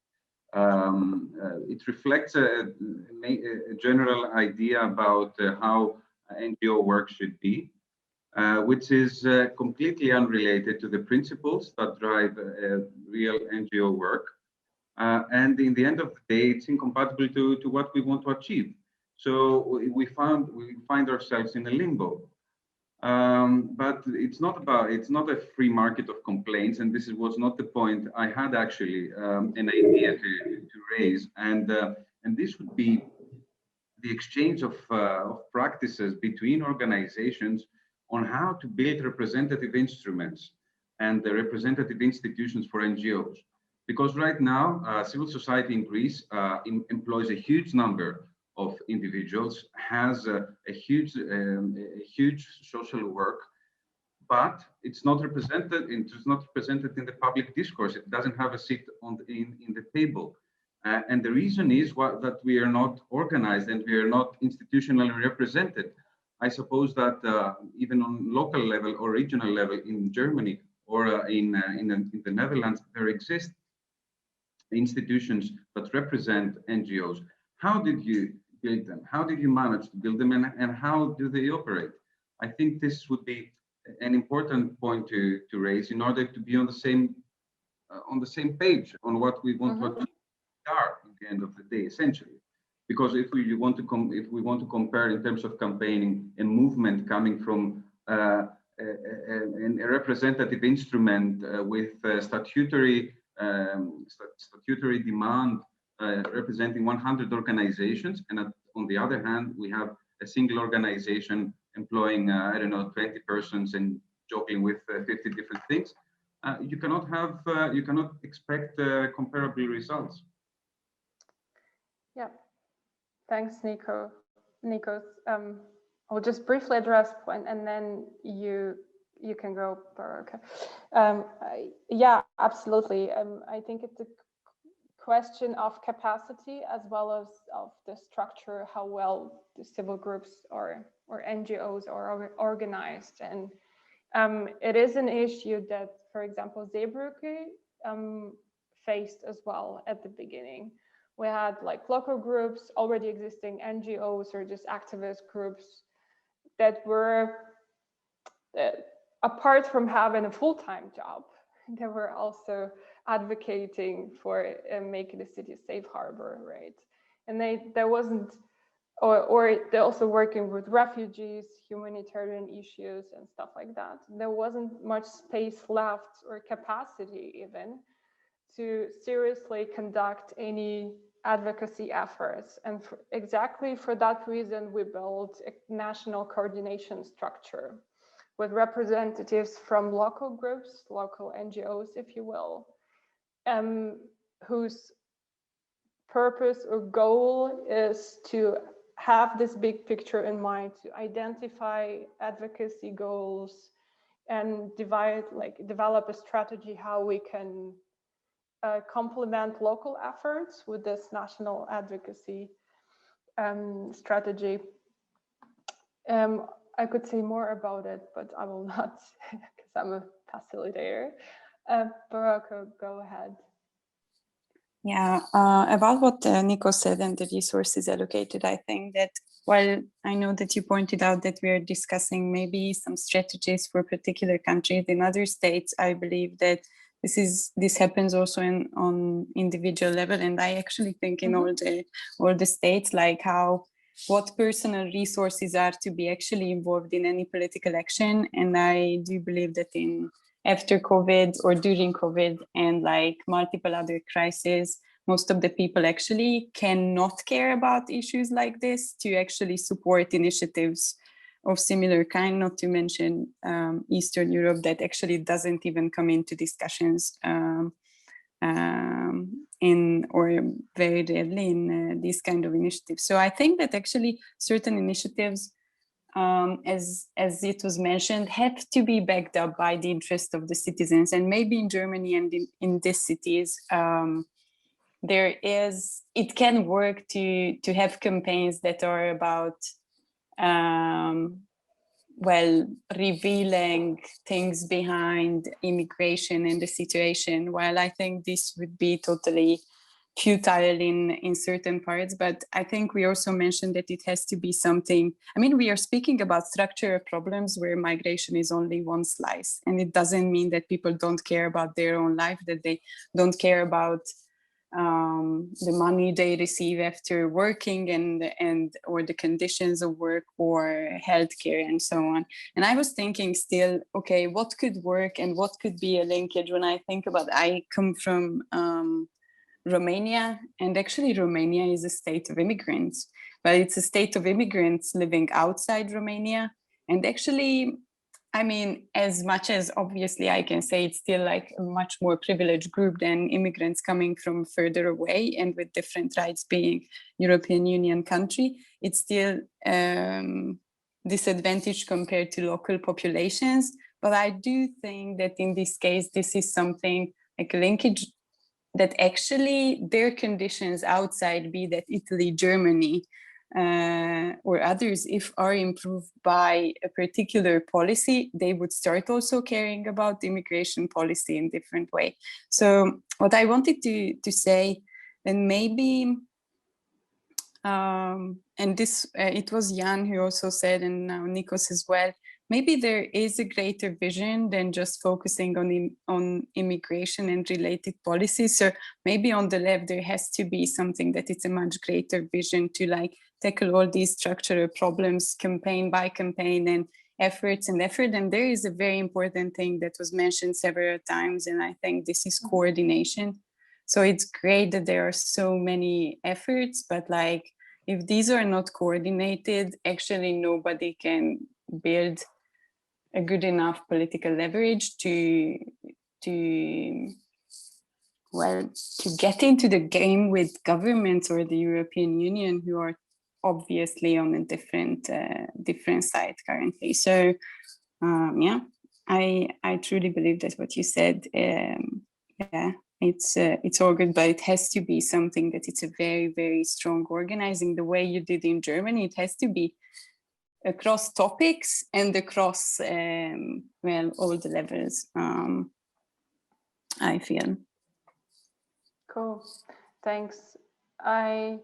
It reflects a general idea about how NGO work should be, which is completely unrelated to the principles that drive real NGO work. And in the end of the day, it's incompatible to what we want to achieve. So we find ourselves in a limbo. But it's not a free market of complaints, and this was not the point I had actually an idea to raise, and this would be the exchange of practices between organizations on how to build representative instruments and the representative institutions for NGOs. Because right now, civil society in Greece employs a huge number of individuals, has a huge social work, but it's not represented. It's not represented in the public discourse. It doesn't have a seat in the table, and the reason is that we are not organized and we are not institutionally represented. I suppose that even on local level or regional level in Germany or in the Netherlands, there exist institutions that represent NGOs. How did you build them? How did you manage to build them, and how do they operate? I think this would be an important point to raise in order to be on the same page on what we want to achieve at the end of the day, essentially. Because if we want to compare in terms of campaigning a movement coming from a representative instrument with statutory demand representing 100 organizations, and on the other hand, we have a single organization employing, I don't know, 20 persons and juggling with 50 different things. You cannot expect comparable results. Yeah, thanks, Nikos. I'll just briefly address point, and then you can go, Baroka. Yeah, absolutely. I think it's a question of capacity as well as of the structure, how well the civil groups or NGOs are organized. And it is an issue that, for example, Seebrücke faced as well at the beginning. We had like local groups, already existing NGOs or just activist groups that were, apart from having a full-time job, they were also advocating for making the city a safe harbor, right? And there wasn't, or they're also working with refugees, humanitarian issues and stuff like that. There wasn't much space left or capacity even to seriously conduct any advocacy efforts. And exactly for that reason, we built a national coordination structure with representatives from local groups, local NGOs, if you will, whose purpose or goal is to have this big picture in mind, to identify advocacy goals and develop a strategy how we can complement local efforts with this national advocacy strategy. I could say more about it, but I will not because I'm a facilitator. Baroka, go ahead. Yeah, about what Nico said and the resources allocated, I think that while I know that you pointed out that we are discussing maybe some strategies for particular countries in other states, I believe that this happens also on individual level, and I actually think in all the states, like what personal resources are to be actually involved in any political action. And I do believe that after COVID or during COVID and like multiple other crises, most of the people actually cannot care about issues like this to actually support initiatives of similar kind, not to mention Eastern Europe that actually doesn't even come into discussions or very rarely in these kind of initiatives. So I think that actually certain initiatives, as it was mentioned, have to be backed up by the interest of the citizens. And maybe in Germany and in these cities, it can work to have campaigns that are about well, revealing things behind immigration and the situation, while I think this would be totally futile in certain parts. But I think we also mentioned that it has to be something, I mean, we are speaking about structural problems where migration is only one slice, and it doesn't mean that people don't care about their own life, that they don't care about the money they receive after working and or the conditions of work or healthcare and so on. And I was thinking still, okay, what could work and what could be a linkage when I think about, I come from Romania, and actually Romania is a state of immigrants, but it's a state of immigrants living outside Romania. And actually, I mean, as much as obviously I can say it's still like a much more privileged group than immigrants coming from further away and with different rights being European Union country, it's still disadvantaged compared to local populations. But I do think that in this case, this is something like a linkage that actually their conditions outside, be that Italy, Germany, or others, if are improved by a particular policy, they would start also caring about immigration policy in different way. So what I wanted to say, and maybe, and this, it was Jan who also said, and now Nikos as well, maybe there is a greater vision than just focusing on immigration and related policies. So maybe on the left, there has to be something that it's a much greater vision to like tackle all these structural problems, campaign by campaign, and efforts and effort. And there is a very important thing that was mentioned several times, and I think this is coordination. So it's great that there are so many efforts, but like if these are not coordinated, actually nobody can build a good enough political leverage to get into the game with governments or the European Union, who are obviously on a different side currently. So yeah, I truly believe that what you said, yeah, it's all good, but it has to be something that it's a very, very strong organizing, the way you did in Germany. It has to be across topics and across well, all the levels, I feel. Cool, thanks. I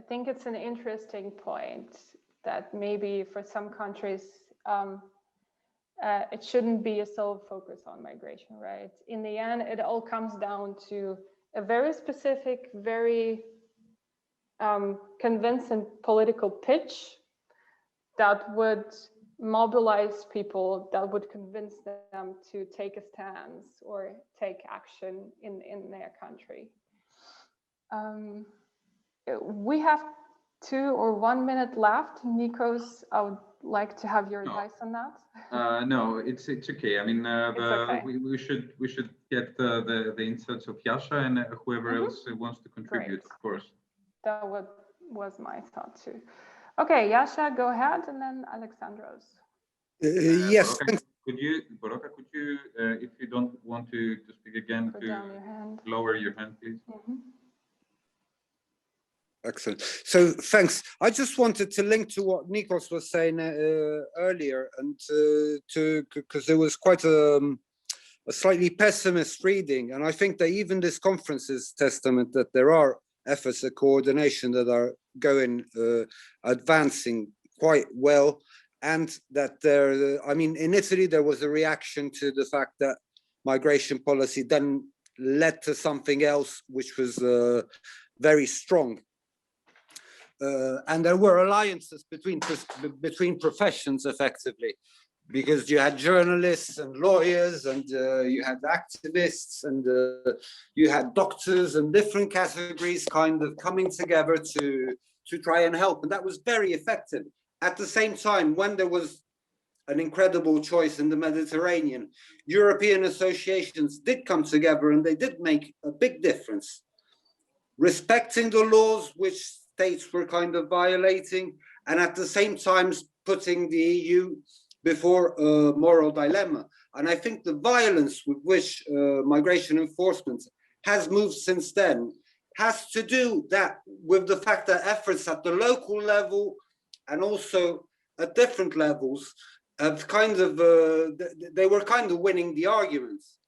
think it's an interesting point that maybe for some countries it shouldn't be a sole focus on migration, right? In the end, it all comes down to a very specific, very convincing political pitch that would mobilize people, that would convince them to take a stance or take action in their country. We have 2 or 1 minute left. Nikos, I would like to have your advice on that. No, it's okay. I mean, okay. we should get the insights of Yasha and whoever else wants to contribute, Great. of course. That was my thought too. Okay, Yasha, go ahead, and then Alexandros. Yes. Boroka, could you, if you don't want to speak again, Put down your hand. Lower your hand, please. Excellent. So thanks. I just wanted to link to what Nikos was saying earlier, and because there was quite a slightly pessimist reading, and I think that even this conference is testament that there are efforts of coordination that are going advancing quite well, and that there, I mean, in Italy there was a reaction to the fact that migration policy then led to something else which was very strong. And there were alliances between professions, effectively, because you had journalists and lawyers, and you had activists, and you had doctors, and different categories kind of coming together to try and help, and that was very effective. At the same time, when there was an incredible choice in the Mediterranean, European associations did come together, and they did make a big difference, respecting the laws which states were kind of violating, and at the same time putting the EU before a moral dilemma. And I think the violence with which migration enforcement has moved since then has to do that with the fact that efforts at the local level and also at different levels have kind of, they were kind of winning the arguments.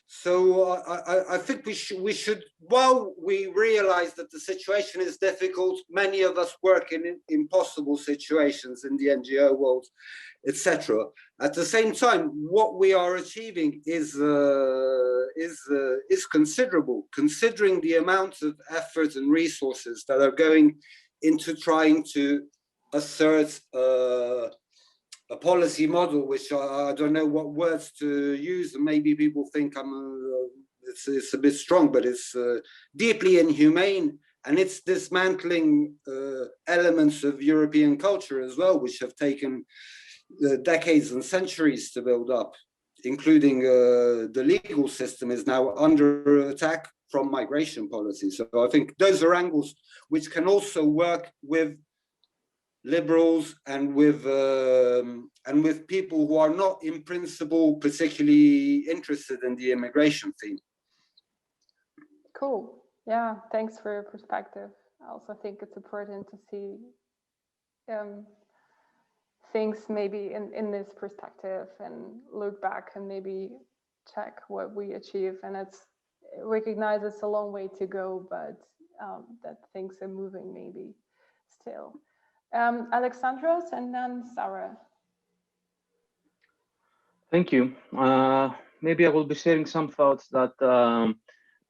So I think we should, while we realize that the situation is difficult, many of us work in impossible situations in the NGO world, etc. At the same time, what we are achieving is considerable, considering the amount of effort and resources that are going into trying to assert a policy model, which I don't know what words to use, and maybe people think it's a bit strong, but it's deeply inhumane, and it's dismantling elements of European culture as well, which have taken decades and centuries to build up, including the legal system is now under attack from migration policy. So I think those are angles which can also work with liberals and with people who are not in principle particularly interested in the immigration theme. Cool. Yeah, thanks for your perspective. I also think it's important to see things maybe in this perspective and look back and maybe check what we achieve. And recognize it's a long way to go, but that things are moving maybe still. Alexandros and then Sarah. Thank you. Maybe I will be sharing some thoughts that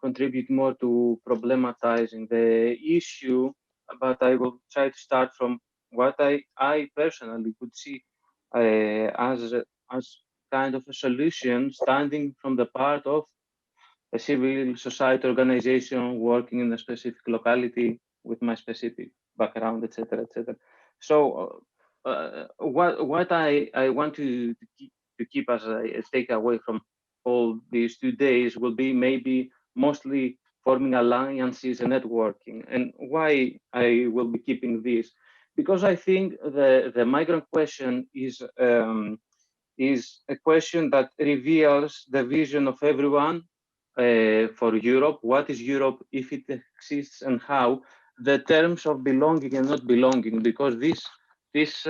contribute more to problematizing the issue, but I will try to start from what I personally could see as kind of a solution, standing from the part of a civil society organization working in a specific locality with my specific background, etc., etc. So what I want to keep as a takeaway from all these 2 days will be maybe mostly forming alliances and networking. And why I will be keeping this? Because I think the migrant question is a question that reveals the vision of everyone for Europe. What is Europe, if it exists, and how? The terms of belonging and not belonging, because this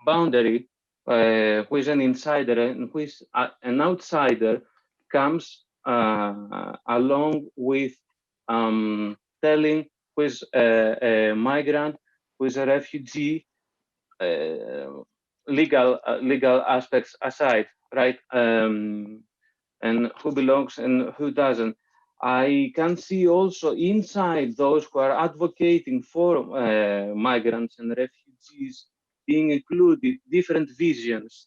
boundary, who is an insider and who is an outsider, comes along with telling who is a migrant, who is a refugee, legal aspects aside, right? And who belongs and who doesn't. I can see also inside those who are advocating for migrants and refugees being included different visions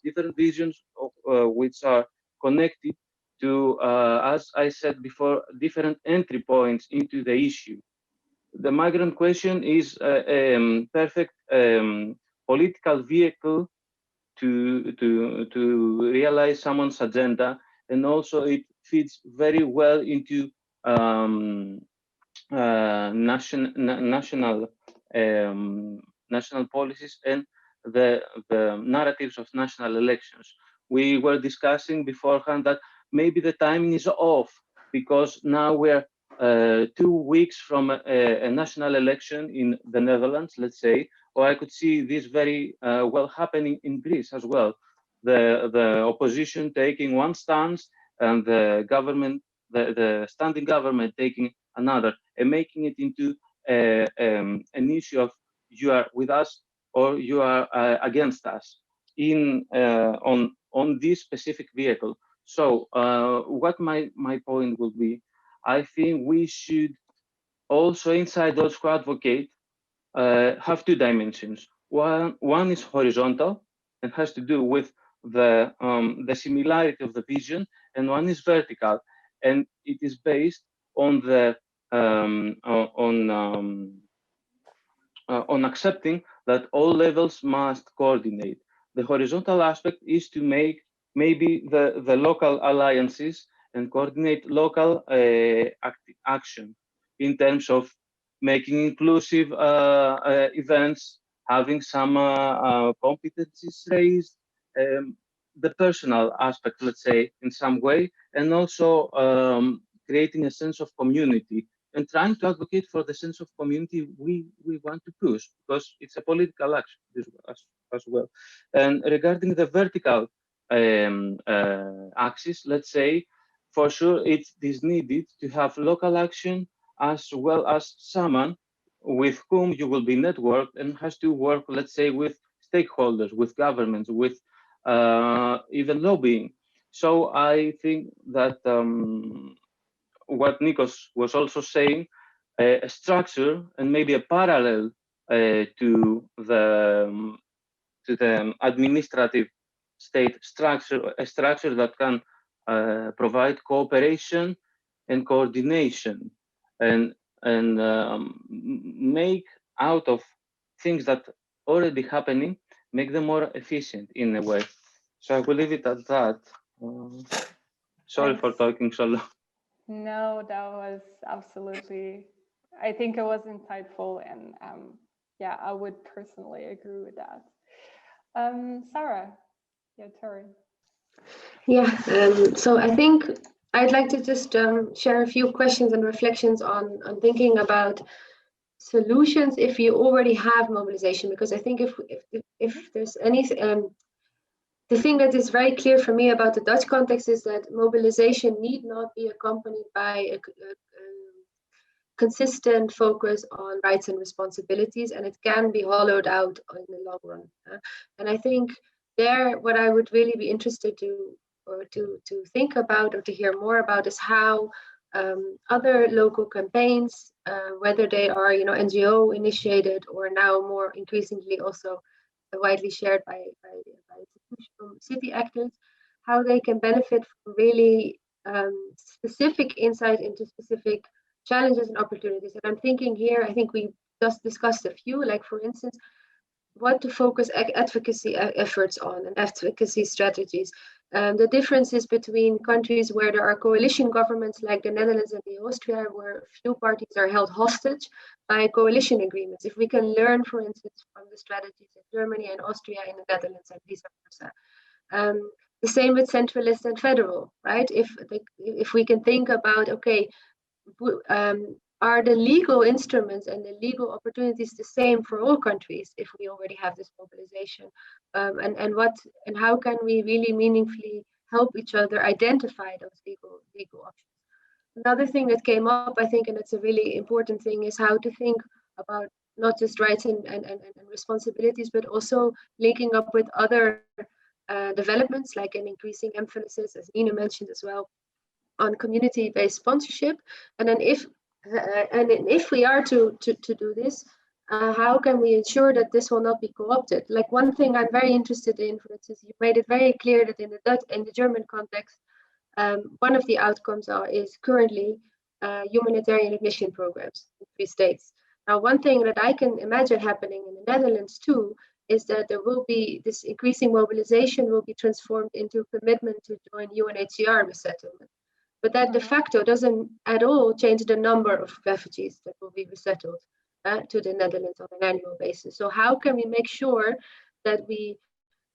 of, which are connected to, as I said before, different entry points into the issue. The migrant question is a perfect political vehicle to realize someone's agenda, and also it fits very well into national policies and the narratives of national elections. We were discussing beforehand that maybe the timing is off, because now we're 2 weeks from a national election in the Netherlands, let's say, or I could see this very well happening in Greece as well. The opposition taking one stance and the government, the standing government taking another, and making it into an issue of you are with us or you are against us on this specific vehicle. So what my point will be, I think we should also, inside those who advocate, have 2 dimensions. One is horizontal and has to do with the similarity of the vision, and one is vertical, and it is based on the on accepting that all levels must coordinate. The horizontal aspect is to make maybe the local alliances and coordinate local action in terms of making inclusive events, having some competencies raised, the personal aspect, let's say, in some way, and also creating a sense of community and trying to advocate for the sense of community we want to push, because it's a political action as well. And regarding the vertical axis, let's say, for sure it is needed to have local action as well as someone with whom you will be networked and has to work, let's say, with stakeholders, with governments, with even lobbying. So I think that what Nikos was also saying, a structure and maybe a parallel to the administrative state structure, a structure that can provide cooperation and coordination and make out of things that already happening, make them more efficient in a way. So I will leave it at that. Sorry for talking so long. No, that was absolutely, I think it was insightful, and yeah, I would personally agree with that. Sarah, your turn. Yeah, so I think I'd like to just share a few questions and reflections on thinking about solutions if you already have mobilization, because I think if there's any the thing that is very clear for me about the Dutch context is that mobilization need not be accompanied by a consistent focus on rights and responsibilities, and it can be hollowed out in the long run. And I think there, what I would really be interested to think about or to hear more about is how other local campaigns, whether they are NGO initiated or now more increasingly also widely shared by city actors, how they can benefit from really specific insight into specific challenges and opportunities. And I'm thinking here, I think we just discussed a few, like for instance, what to focus advocacy efforts on and advocacy strategies. The differences between countries where there are coalition governments like the Netherlands and the Austria, where few parties are held hostage by coalition agreements. If we can learn, for instance, from the strategies in Germany and Austria and the Netherlands and vice versa. The same with centralist and federal, right? If we can think about, okay, are the legal instruments and the legal opportunities the same for all countries if we already have this mobilization? And how can we really meaningfully help each other identify those legal options? Another thing that came up, I think, and it's a really important thing, is how to think about not just rights and responsibilities, but also linking up with other developments, like an increasing emphasis, as Nina mentioned as well, on community-based sponsorship. And then if we are to do this, how can we ensure that this will not be co-opted? Like one thing I'm very interested in, for instance, you made it very clear that in the German context, one of the outcomes is currently humanitarian admission programs in 3 states. Now, one thing that I can imagine happening in the Netherlands too is that there will be this increasing mobilization will be transformed into a commitment to join UNHCR resettlement. But that de facto doesn't at all change the number of refugees that will be resettled to the Netherlands on an annual basis. So how can we make sure that we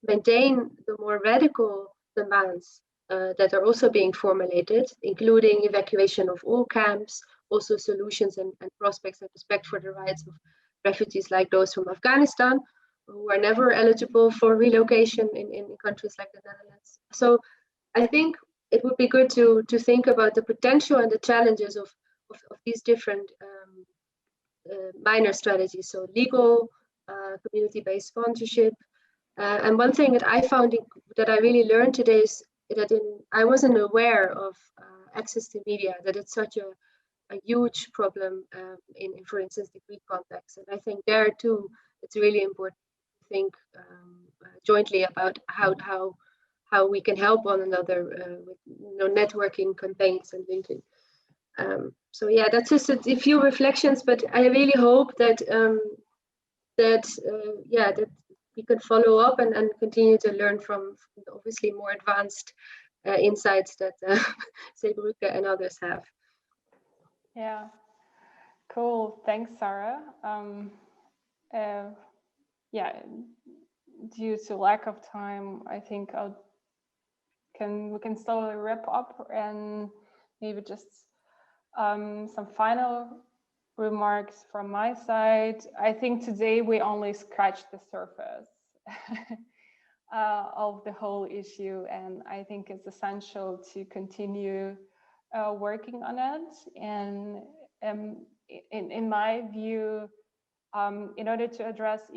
maintain the more radical demands that are also being formulated, including evacuation of all camps, also solutions and prospects and respect for the rights of refugees like those from Afghanistan, who are never eligible for relocation in countries like the Netherlands. So I think it would be good to think about the potential and the challenges of these different minor strategies. So legal, community-based sponsorship. And one thing that I found that I really learned today is that I wasn't aware of access to media, that it's such a huge problem in, for instance, the Greek context. And I think there too, it's really important to think jointly about how we can help one another with networking campaigns and linking. So yeah, that's just a few reflections, but I really hope that that we can follow up and continue to learn from obviously more advanced insights that Seebrücke and others have. Yeah, cool. Thanks, Sarah. Yeah, due to lack of time, I think we can slowly wrap up and maybe just some final remarks from my side. I think today we only scratched the surface of the whole issue, and I think it's essential to continue working on it. And in my view, in order to address